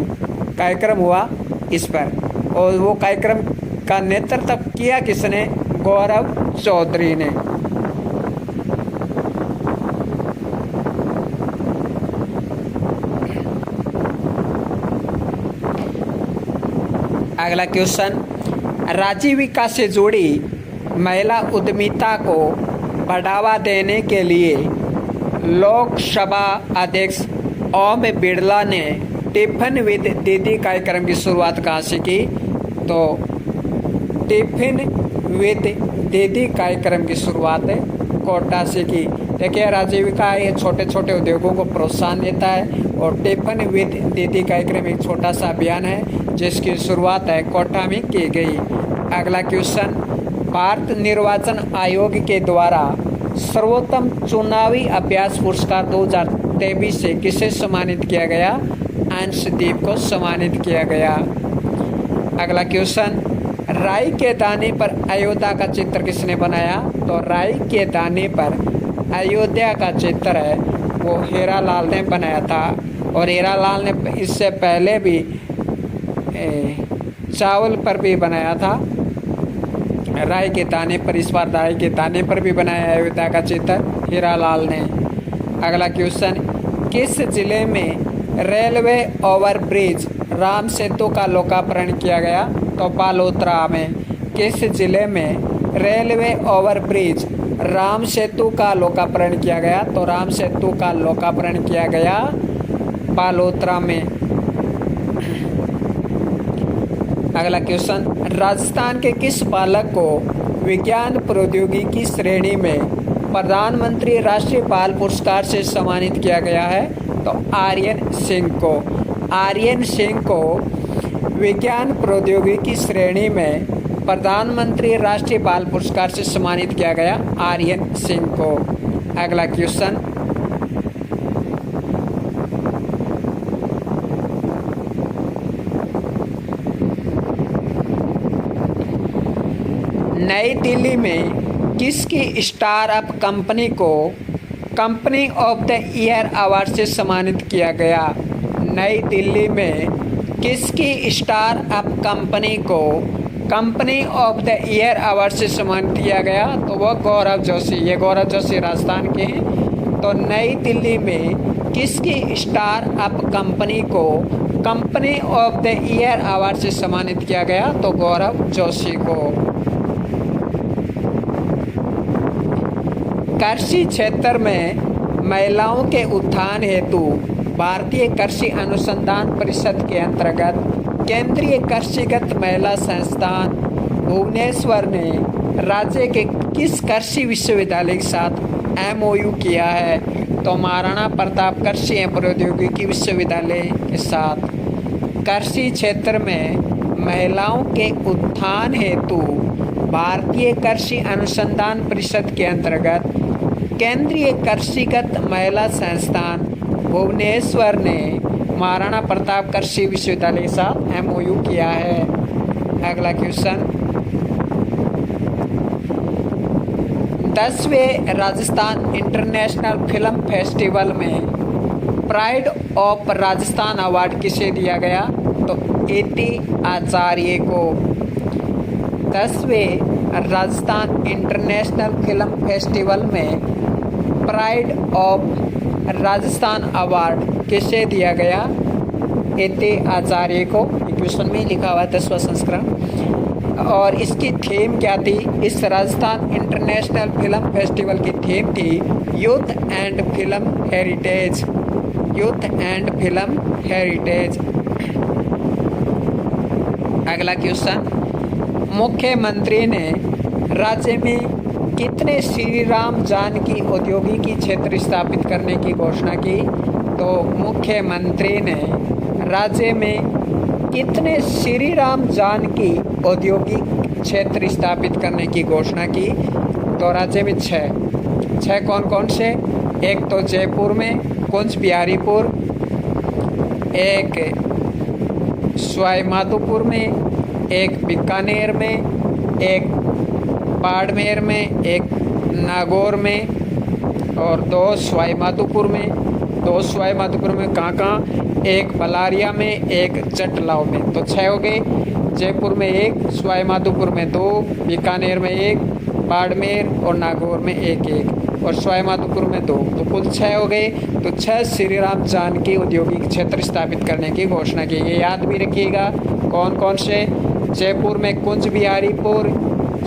कार्यक्रम हुआ इस पर, और वो कार्यक्रम का नेतृत्व किया किसने? गौरव चौधरी ने। अगला क्वेश्चन, राजीविका से जुड़ी महिला उद्यमिता को बढ़ावा देने के लिए लोकसभा अध्यक्ष ओम बिरला ने टिफिन विद दीदी कार्यक्रम की शुरुआत कहाँ से की? तो टिफिन विद दीदी कार्यक्रम की शुरुआत कोटा से की। देखिए, राजीविका ये छोटे छोटे उद्योगों को प्रोत्साहन देता है, और टिफिन विद दीदी कार्यक्रम एक छोटा सा अभियान है जिसकी शुरुआत कोटा में की गई। अगला क्वेश्चन, भारत निर्वाचन आयोग के द्वारा सर्वोत्तम चुनावी अभ्यास पुरस्कार 2023 से किसे सम्मानित किया गया? अंशदीप को सम्मानित किया गया। अगला क्वेश्चन, राई के दाने पर अयोध्या का चित्र किसने बनाया? तो राई के दाने पर अयोध्या का चित्र है वो हीरालाल ने बनाया था, और हीरालाल ने इससे पहले भी चावल पर भी बनाया था। राई के दाने पर, इस बार राई के दाने पर भी बनाया अयोध्या का चित्र हीरालाल ने। अगला क्वेश्चन, किस जिले में रेलवे ओवरब्रिज राम सेतु का लोकार्पण किया गया? तो बालोतरा में। किस जिले में रेलवे ओवरब्रिज राम सेतु का लोकार्पण किया गया? तो राम सेतु का लोकार्पण किया गया बालोतरा में। अगला क्वेश्चन, राजस्थान के किस बालक को विज्ञान प्रौद्योगिकी श्रेणी में प्रधानमंत्री राष्ट्रीय बाल पुरस्कार से सम्मानित किया गया है? तो आर्यन सिंह को। आर्यन सिंह को विज्ञान प्रौद्योगिकी श्रेणी में प्रधानमंत्री राष्ट्रीय बाल पुरस्कार से सम्मानित किया गया आर्यन सिंह को। अगला क्वेश्चन, नई दिल्ली में किसकी स्टार्टअप कंपनी को company of the year award से सम्मानित किया गया? नई दिल्ली में किसकी स्टार्टअप कंपनी को company of the year award से सम्मानित किया गया? तो वह गौरव जोशी। ये गौरव जोशी राजस्थान के हैं। तो नई दिल्ली में किसकी स्टार्टअप कंपनी को company of the year award से सम्मानित किया गया? तो गौरव जोशी को। कृषि क्षेत्र में महिलाओं के उत्थान हेतु भारतीय कृषि अनुसंधान परिषद के अंतर्गत केंद्रीय कृषिगत महिला संस्थान भुवनेश्वर ने राज्य के किस कृषि विश्वविद्यालय के साथ एमओयू किया है? तो महाराणा प्रताप कृषि एवं प्रौद्योगिकी विश्वविद्यालय के साथ। कृषि क्षेत्र में महिलाओं के उत्थान हेतु भारतीय कृषि अनुसंधान परिषद के अंतर्गत केंद्रीय कृषिगत महिला संस्थान भुवनेश्वर ने महाराणा प्रताप कृषि विश्वविद्यालय के साथ एमओयू किया है। अगला क्वेश्चन, 10वें राजस्थान इंटरनेशनल फिल्म फेस्टिवल में प्राइड ऑफ राजस्थान अवार्ड किसे दिया गया? तो एटी आचार्य को। 10वें राजस्थान इंटरनेशनल फिल्म फेस्टिवल में प्राइड ऑफ राजस्थान अवार्ड किसे दिया गया? एटी आचार्य को। क्वेश्चन में ही लिखा हुआ है 10वां संस्करण। और इसकी थीम क्या थी? इस राजस्थान इंटरनेशनल फिल्म फेस्टिवल की थीम थी youth and film heritage. Youth and film heritage. अगला क्वेश्चन, मुख्यमंत्री ने राज्य में कितने श्री राम जानकी औद्योगिकी क्षेत्र स्थापित करने की घोषणा की? तो मुख्यमंत्री ने राज्य में कितने श्री राम जानकी औद्योगिक क्षेत्र स्थापित करने की घोषणा की? तो राज्य में 6 कौन कौन से? एक तो जयपुर में कुंज बिहारीपुर, एक सवाई माधोपुर में, एक बीकानेर में, एक बाड़मेर में, एक नागौर में और 2 सवाई माधोपुर में। 2 सवाई माधोपुर में कहाँ? एक बलारिया में, एक जटलाव में। तो 6 हो गए। जयपुर में 1, सवाई माधोपुर में 2, बीकानेर में 1, बाड़मेर और नागौर में 1 और सवाई माधोपुर में 2। तो कुल 6 हो गए। तो 6 श्री राम जानकी औद्योगिक क्षेत्र स्थापित करने की घोषणा की। ये याद भी रखिएगा कौन कौन से? जयपुर में कुंज बिहारीपुर,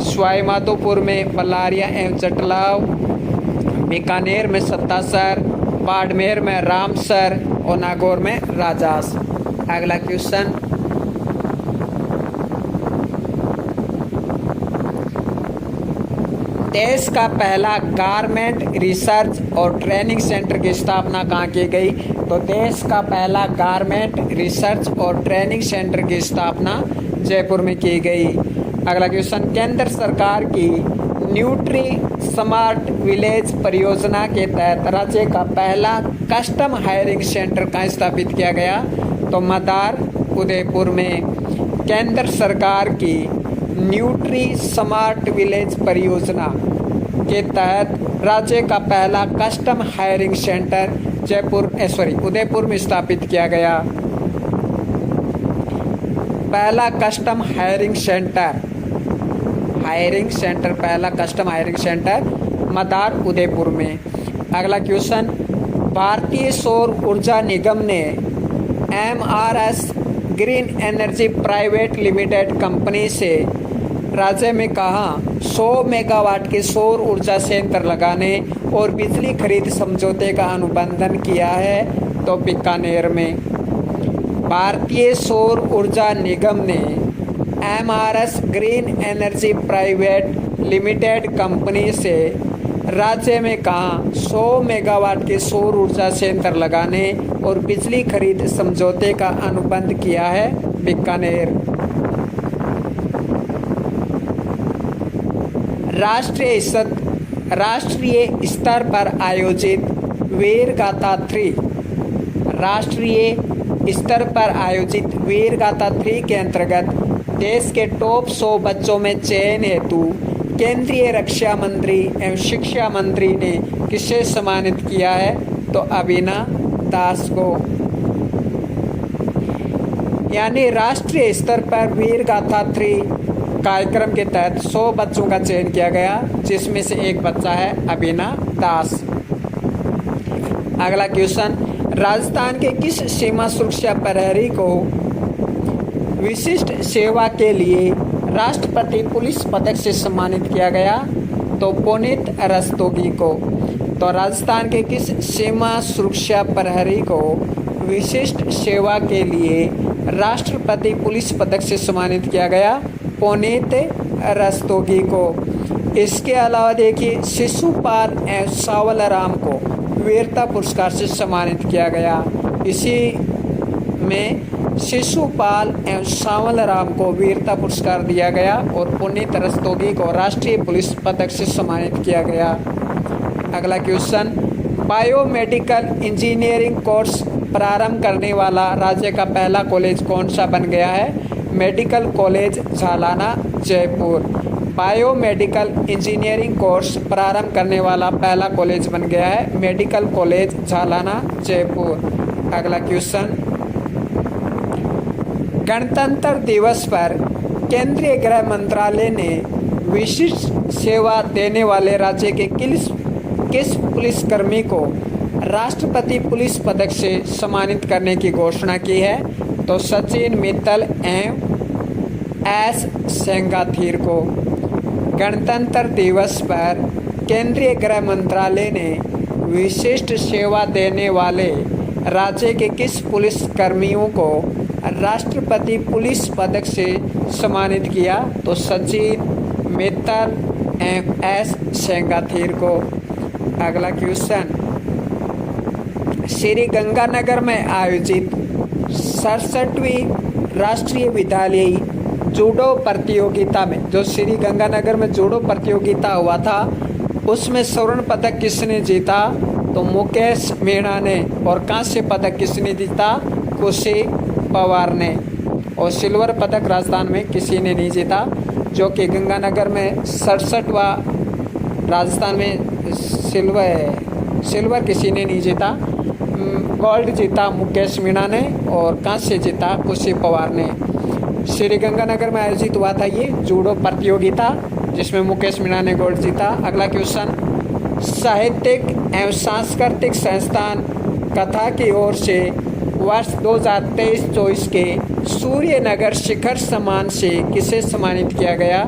सवाई माधोपुर में बलारिया एवं जटलाव, बीकानेर में सत्तासर, बाड़मेर में रामसर और नागौर में राजास। अगला क्वेश्चन, देश का पहला गारमेंट रिसर्च और ट्रेनिंग सेंटर की स्थापना कहाँ की गई? तो देश का पहला गारमेंट रिसर्च और ट्रेनिंग सेंटर की स्थापना जयपुर में की गई। अगला क्वेश्चन, केंद्र सरकार की न्यूट्री स्मार्ट विलेज परियोजना के तहत राज्य का पहला कस्टम हायरिंग सेंटर कहाँ स्थापित किया गया? तो मदार उदयपुर में। केंद्र सरकार की न्यूट्री स्मार्ट विलेज परियोजना के तहत राज्य का पहला कस्टम हायरिंग सेंटर उदयपुर में स्थापित किया गया। पहला कस्टम हायरिंग सेंटर मदार उदयपुर में। अगला क्वेश्चन, भारतीय सौर ऊर्जा निगम ने MRS green energy private limited company से राज्य में कहाँ 100 मेगावाट के सौर ऊर्जा संयंत्र लगाने और बिजली खरीद समझौते का अनुबंधन किया है? तो बीकानेर में। भारतीय सौर ऊर्जा निगम ने MRS green energy private limited company से राज्य में कहाँ 100 मेगावाट के सौर ऊर्जा संयंत्र लगाने और बिजली खरीद समझौते का अनुबंध किया है? बीकानेर। राष्ट्रीय स्तर पर आयोजित वीर गाथा 3 के अंतर्गत देश के टॉप 100 बच्चों में चयन हेतु केंद्रीय रक्षा मंत्री एवं शिक्षा मंत्री ने किसे सम्मानित किया है? तो अविना दास को। यानी राष्ट्रीय स्तर पर वीर गाथा 3 कार्यक्रम के तहत 100 बच्चों का चयन किया गया, जिसमें से एक बच्चा है अविना दास। अगला क्वेश्चन, राजस्थान के किस सीमा सुरक्षा प्रहरी को विशिष्ट सेवा के लिए राष्ट्रपति पुलिस पदक से सम्मानित किया गया? तो पुनीत रस्तोगी को। तो राजस्थान के किस सीमा सुरक्षा प्रहरी को विशिष्ट सेवा के लिए राष्ट्रपति पुलिस पदक से सम्मानित किया गया? पुनीत रस्तोगी को। इसके अलावा देखिए शिशुपाल एवं सावलराम को वीरता पुरस्कार से सम्मानित किया गया। इसी में शिशुपाल एवं सावलराम को वीरता पुरस्कार दिया गया और पुनीत रस्तोगी को राष्ट्रीय पुलिस पदक से सम्मानित किया गया। अगला क्वेश्चन, बायोमेडिकल इंजीनियरिंग कोर्स प्रारंभ करने वाला राज्य का पहला कॉलेज कौन सा बन गया है? Medical college Jhalana Jaipur. Biomedical engineering course प्रारंभ करने वाला पहला कॉलेज बन गया है मेडिकल कॉलेज झालाना जयपुर। अगला क्वेश्चन, गणतंत्र दिवस पर केंद्रीय गृह मंत्रालय ने विशिष्ट सेवा देने वाले राज्य के किस पुलिसकर्मी को राष्ट्रपति पुलिस पदक से सम्मानित करने की घोषणा की है? तो सचिन, मित्तल एवं एस सेंगाथीर को। गणतंत्र दिवस पर केंद्रीय गृह मंत्रालय ने विशिष्ट सेवा देने वाले राज्य के किस पुलिस कर्मियों को राष्ट्रपति पुलिस पदक से सम्मानित किया? तो सचिन, मित्तल एवं एस सेंगाथीर को। अगला क्वेश्चन, श्री गंगानगर में आयोजित 67वीं राष्ट्रीय विद्यालयी जूडो प्रतियोगिता में, जो श्री गंगानगर में जूडो प्रतियोगिता हुआ था, उसमें स्वर्ण पदक किसने जीता? तो मुकेश मीणा ने। और कांस्य पदक किसने जीता? खुशी पवार ने। और सिल्वर पदक राजस्थान में किसी ने नहीं जीता, जो कि गंगानगर में 67वां, राजस्थान में सिल्वर किसी ने नहीं जीता। गोल्ड जीता मुकेश मीणा ने और कांस्य जीता खुशी पवार ने। श्री गंगानगर में आयोजित हुआ था ये जूडो प्रतियोगिता, जिसमें मुकेश मीणा ने गोल्ड जीता। अगला क्वेश्चन, साहित्यिक एवं सांस्कृतिक संस्थान कथा की ओर से वर्ष 2023-24 के सूर्य नगर शिखर सम्मान से किसे सम्मानित किया गया?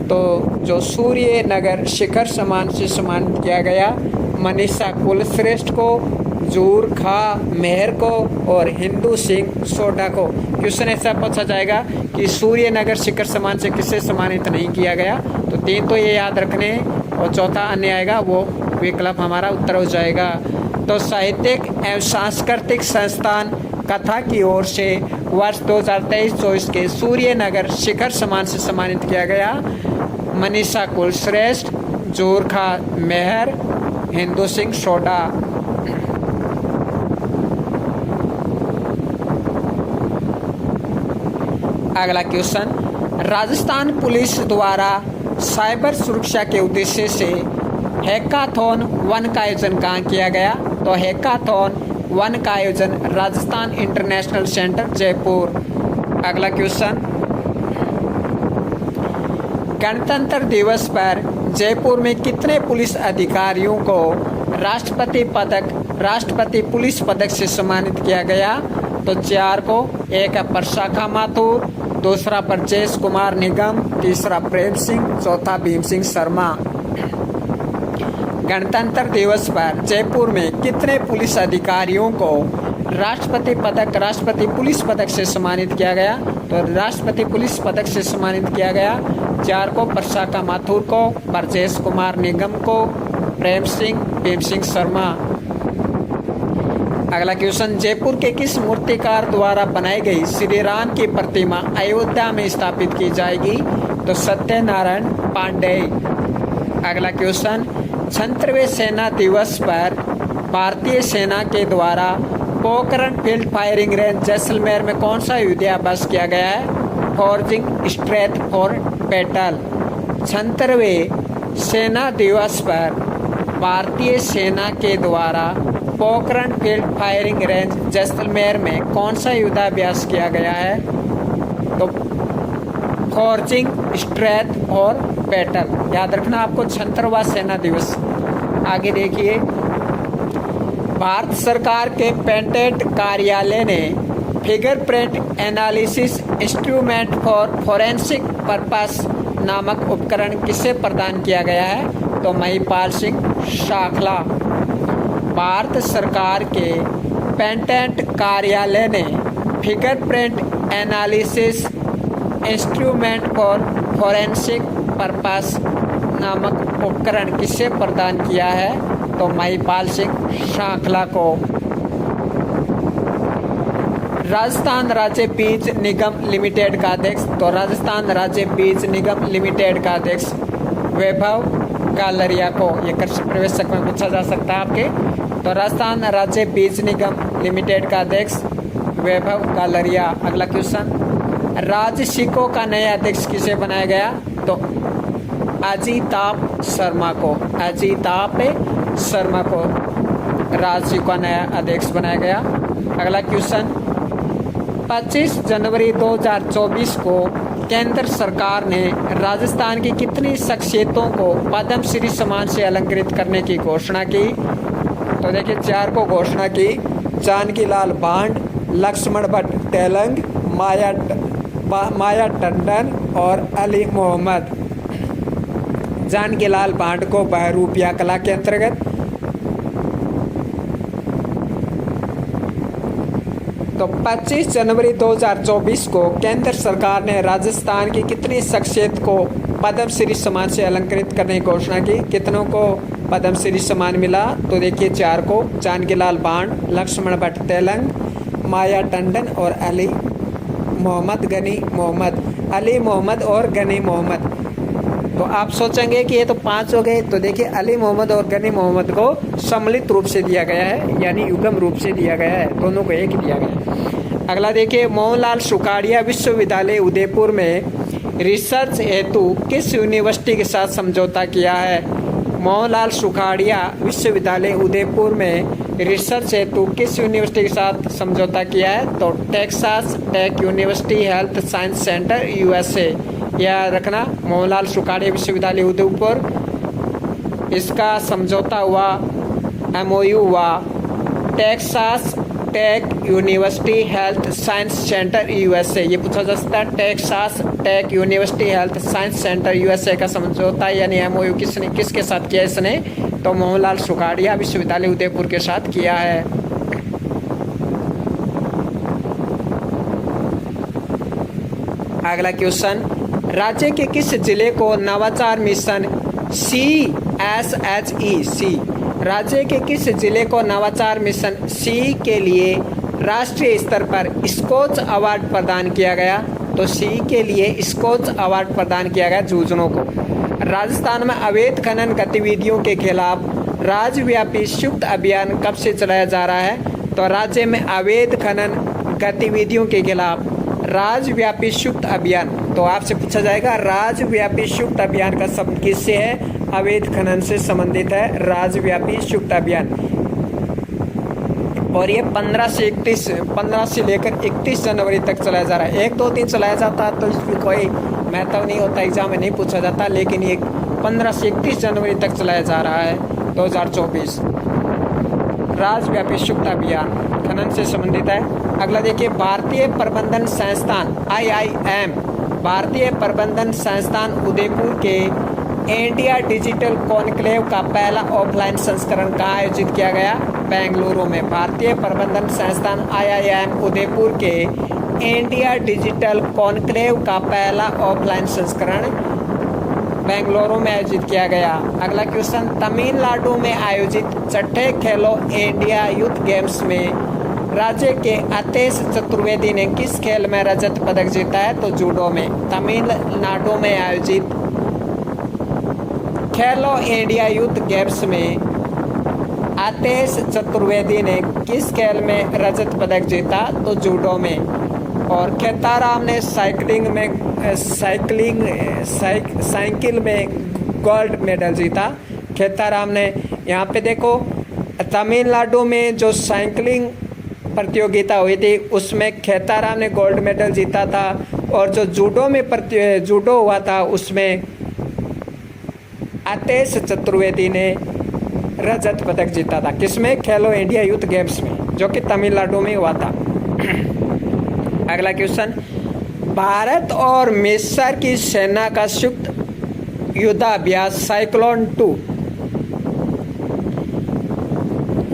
तो जो सूर्य नगर शिखर सम्मान से सम्मानित किया गया, मनीषा कुलश्रेष्ठ को, जूर खा मेहर को और हिंदू सिंह सोढा को। क्वेश्चन ऐसा पूछा जाएगा कि सूर्य नगर शिखर सम्मान से किसे सम्मानित नहीं किया गया? तो 3 तो ये याद रखने और चौथा अन्य आएगा, वो विकल्प हमारा उत्तर हो जाएगा। तो साहित्यिक एवं सांस्कृतिक संस्थान कथा की ओर से वर्ष 2023-24 के सूर्य नगर शिखर सम्मान से सम्मानित किया गया मनीषा कुलश्रेष्ठ, जोरखा मेहर, हिंदू सिंह सोढा। अगला क्वेश्चन, राजस्थान पुलिस द्वारा साइबर सुरक्षा के उद्देश्य से हैकाथॉन 1 का आयोजन कहाँ किया गया? तो हैकाथॉन 1 का आयोजन राजस्थान इंटरनेशनल सेंटर जयपुर। अगला क्वेश्चन, गणतंत्र दिवस पर जयपुर में कितने पुलिस अधिकारियों को राष्ट्रपति पुलिस पदक से सम्मानित किया गया? तो 4 को। एक है प्रशाखा माथुर, दूसरा ब्रजेश कुमार निगम, तीसरा प्रेम सिंह, चौथा भीम सिंह शर्मा। गणतंत्र दिवस पर जयपुर में कितने पुलिस अधिकारियों को राष्ट्रपति पुलिस पदक से सम्मानित किया गया? तो राष्ट्रपति पुलिस पदक से सम्मानित किया गया 4 को, प्रशाखा माथुर को, ब्रजेश कुमार निगम को, प्रेम सिंह, भीम सिंह शर्मा। अगला क्वेश्चन, जयपुर के किस मूर्तिकार द्वारा बनाई गई श्री राम की प्रतिमा अयोध्या में स्थापित की जाएगी? तो सत्यनारायण पांडे। अगला क्वेश्चन, 76वें सेना दिवस पर भारतीय सेना के द्वारा Pokhran field firing range Jaisalmer में कौन सा युद्धाभ्यास किया गया है? Forging strength for battle. 76वें सेना दिवस पर भारतीय सेना के द्वारा Pokhran field firing range Jaisalmer में कौन सा युद्धाभ्यास किया गया है? तो फॉर्जिंग स्ट्रेथ और बैटल। याद रखना आपको 76वां सेना दिवस। आगे देखिए, भारत सरकार के पेटेंट कार्यालय ने fingerprint analysis instrument for forensic purpose नामक उपकरण किसे प्रदान किया गया है? तो महिपाल सिंह शाखला। भारत सरकार के पेटेंट कार्यालय ने fingerprint analysis instrument for forensic purpose नामक उपकरण किसे प्रदान किया है? तो महिपाल सिंह शाखला को। राजस्थान राज्य बीज निगम लिमिटेड का अध्यक्ष, तो राजस्थान राज्य बीज निगम लिमिटेड का अध्यक्ष वैभव गालरिया को। ये कृषि प्रवेशक में पूछा जा सकता है आपके। तो राजस्थान राज्य बीज निगम लिमिटेड का अध्यक्ष वैभव गालरिया। अगला क्वेश्चन, राज्य सिको का नया अध्यक्ष किसे बनाया गया? तो अजिताभ शर्मा को। अजिताभ शर्मा को राज्य का नया अध्यक्ष बनाया गया। अगला क्वेश्चन, 25 जनवरी 2024 को केंद्र सरकार ने राजस्थान की कितनी शख्सियतों को पद्म श्री सम्मान से अलंकृत करने की घोषणा की? तो देखिए 4 को घोषणा की जानकी लाल भांड, लक्ष्मण भट्ट तेलंग, माया टंडन और अली मोहम्मद। जानकी लाल भांड को बहरूपिया कला के अंतर्गत, तो 25 जनवरी 2024 को केंद्र सरकार ने राजस्थान की कितनी शख्सियत को पद्मश्री सम्मान से अलंकृत करने की घोषणा की? कितनों को पद्मश्री सम्मान मिला? तो देखिए 4 को, जानकी लाल भांड, लक्ष्मण भट्ट तेलंग, माया टंडन और अली मोहम्मद गनी मोहम्मद। अली मोहम्मद और गनी मोहम्मद। तो आप सोचेंगे कि ये तो 5 हो गए, तो देखिए अली मोहम्मद और गनी मोहम्मद को सम्मिलित रूप से दिया गया है, यानी युग्म रूप से दिया गया है, दोनों को एक दिया गया। अगला देखिए, मोहनलाल सुखाड़िया विश्वविद्यालय उदयपुर में रिसर्च हेतु किस यूनिवर्सिटी के साथ समझौता किया है? मोहनलाल सुखाड़िया विश्वविद्यालय उदयपुर में रिसर्च हेतु किस यूनिवर्सिटी के साथ समझौता किया है? तो Texas tech university health science center USA। याद रखना, मोहनलाल सुखाड़िया विश्वविद्यालय उदयपुर, इसका समझौता हुआ, MOU हुआ Texas tech university health science center USA। ये पूछा जा सकता है, Texas tech university health science center USA का समझौता यानी MOU किसके साथ किया इसने? तो मोहनलाल सुखाड़िया विश्वविद्यालय उदयपुर के साथ किया है। अगला क्वेश्चन, राज्य के किस जिले को नवाचार मिशन CSHE राज्य के किस जिले को नवाचार मिशन C के लिए राष्ट्रीय स्तर पर स्कोच अवार्ड प्रदान किया गया? तो C के लिए स्कोच अवार्ड प्रदान किया गया झुंझुनू को। राजस्थान में अवैध खनन गतिविधियों के खिलाफ राज्यव्यापी संयुक्त अभियान कब से चलाया जा रहा है? तो राज्य में अवैध खनन गतिविधियों के खिलाफ राज्यव्यापी संयुक्त अभियान, तो आपसे पूछा जाएगा राज्यव्यापी संयुक्त अभियान का शब्द किससे है? अवैध खनन से संबंधित है राज्यव्यापी संयुक्त अभियान। और ये 15 से लेकर 31 जनवरी तक चलाया जा रहा है। 1, 2, 3 चलाया जाता तो इसकी कोई महत्व नहीं होता, एग्जाम में नहीं पूछा जाता, लेकिन ये 15 से 31 जनवरी तक चलाया जा रहा है 2024। राज्यव्यापी संयुक्त अभियान खनन से संबंधित है। अगला देखिए, भारतीय प्रबंधन संस्थान IIM, भारतीय प्रबंधन संस्थान उदयपुर के इंडिया डिजिटल कॉन्क्लेव का पहला ऑफलाइन संस्करण कहाँ आयोजित किया गया? बेंगलुरु में। भारतीय प्रबंधन संस्थान IIM उदयपुर के इंडिया डिजिटल कॉन्क्लेव का पहला ऑफलाइन संस्करण बेंगलुरु में आयोजित किया गया। अगला क्वेश्चन, तमिलनाडु में आयोजित 6ठे खेलो इंडिया यूथ गेम्स में राज्य के अतेश चतुर्वेदी ने किस खेल में रजत पदक जीता है? तो जूडो में। तमिलनाडु में आयोजित खेलो इंडिया यूथ गेम्स में अतेश चतुर्वेदी ने किस खेल में रजत पदक जीता? तो जूडो में। और खेताराम ने साइकिल में गोल्ड मेडल जीता। खेताराम ने, यहाँ पे देखो, तमिलनाडु में जो साइकिलिंग प्रतियोगिता हुई थी उसमें खेताराम ने गोल्ड मेडल जीता था, और जो जूडो हुआ था उसमें अतेश चतुर्वेदी ने रजत पदक जीता था। किसमें? खेलो इंडिया यूथ गेम्स में, जो कि तमिलनाडु में हुआ था। अगला क्वेश्चन, भारत और मिस्र की सेना का संयुक्त युद्धाभ्यास साइक्लोन 2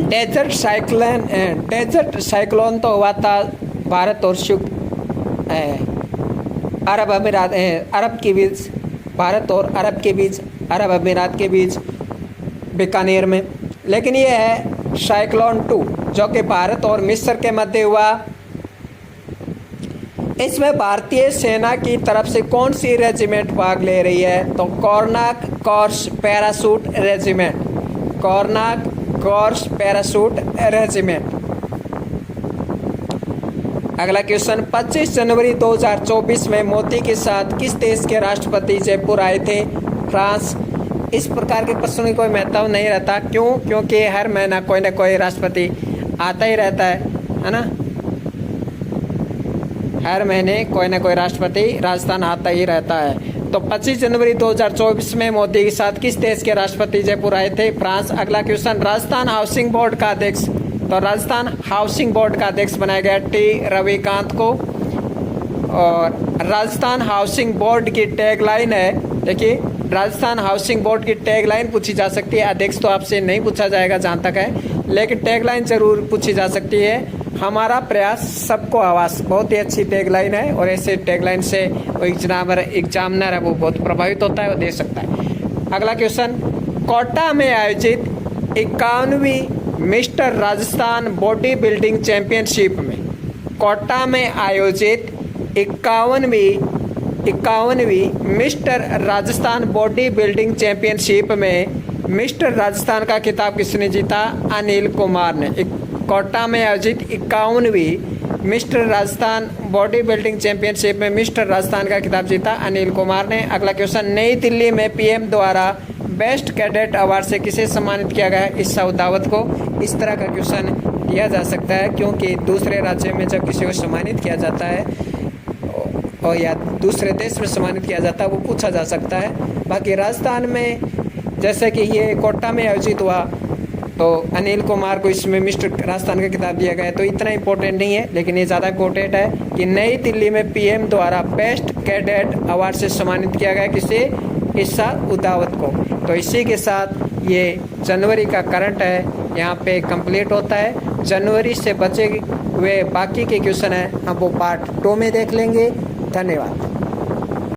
डेजर्ट साइक्लोन तो हुआ था भारत और संयुक्त अरब अमीरात के बीच, भारत और अरब अमीरात के बीच बीकानेर में। लेकिन ये है साइक्लोन 2 जो कि भारत और मिस्र के मध्य हुआ। इसमें भारतीय सेना की तरफ से कौन सी रेजिमेंट भाग ले रही है? तो कॉर्नाक कॉर्स पैराशूट रेजिमेंट, कॉर्नाक कॉर्स पैराशूट रेजिमेंट। अगला क्वेश्चन, 25 जनवरी 2024 में मोदी के साथ किस देश के राष्ट्रपति जयपुर आए थे? फ्रांस। इस प्रकार के प्रश्नों की कोई महत्व नहीं रहता। क्यों? क्योंकि हर महीना कोई ना कोई राष्ट्रपति आता ही रहता है ना। हर महीने कोई ना कोई राष्ट्रपति राजस्थान आता ही रहता है। तो 25 जनवरी 2024 में मोदी के साथ किस देश के राष्ट्रपति जयपुर आए थे? फ्रांस। अगला क्वेश्चन, राजस्थान हाउसिंग बोर्ड का अध्यक्ष, तो राजस्थान हाउसिंग बोर्ड का अध्यक्ष बनाया गया टी रविकांत को। और राजस्थान हाउसिंग बोर्ड की टैगलाइन है, देखिए राजस्थान हाउसिंग बोर्ड की टैगलाइन पूछी जा सकती है, अध्यक्ष तो आपसे नहीं पूछा जाएगा जहाँ तक है, लेकिन टैगलाइन जरूर पूछी जा सकती है, हमारा प्रयास सबको आवास। बहुत ही अच्छी टैगलाइन है और ऐसे टैगलाइन से वो एग्जामिनर है वो बहुत प्रभावित होता है, वो दे सकता है। अगला क्वेश्चन, कोटा में आयोजित 51वीं mister Rajasthan body building championship में, कोटा में आयोजित 51वीं mister Rajasthan body building championship में मिस्टर राजस्थान का खिताब किसने जीता? अनिल कुमार ने। कोटा में आयोजित 51वीं mister Rajasthan body building championship में मिस्टर राजस्थान का खिताब जीता अनिल कुमार ने। अगला क्वेश्चन, नई दिल्ली में पीएम द्वारा बेस्ट कैडेट अवार्ड से किसे सम्मानित किया गया? ईसा उदावत को। इस तरह का क्वेश्चन दिया जा सकता है क्योंकि दूसरे राज्य में जब किसी को सम्मानित किया जाता है और या दूसरे देश में सम्मानित किया जाता है वो पूछा जा सकता है। बाकी राजस्थान में जैसे कि ये कोटा में आयोजित हुआ तो अनिल कुमार को इसमें मिस्टर राजस्थान का खिताब दिया गया, तो इतना इम्पोर्टेंट नहीं है, लेकिन ये ज़्यादा इम्पोर्टेंट है कि नई दिल्ली में पीएम द्वारा बेस्ट कैडेट अवार्ड से सम्मानित किया गया किसे? ईसा उदावत को। तो इसी के साथ ये जनवरी का करंट है यहाँ पे कंप्लीट होता है। जनवरी से बचे हुए बाकी के क्वेश्चन हैं हम वो पार्ट 2 में देख लेंगे। धन्यवाद।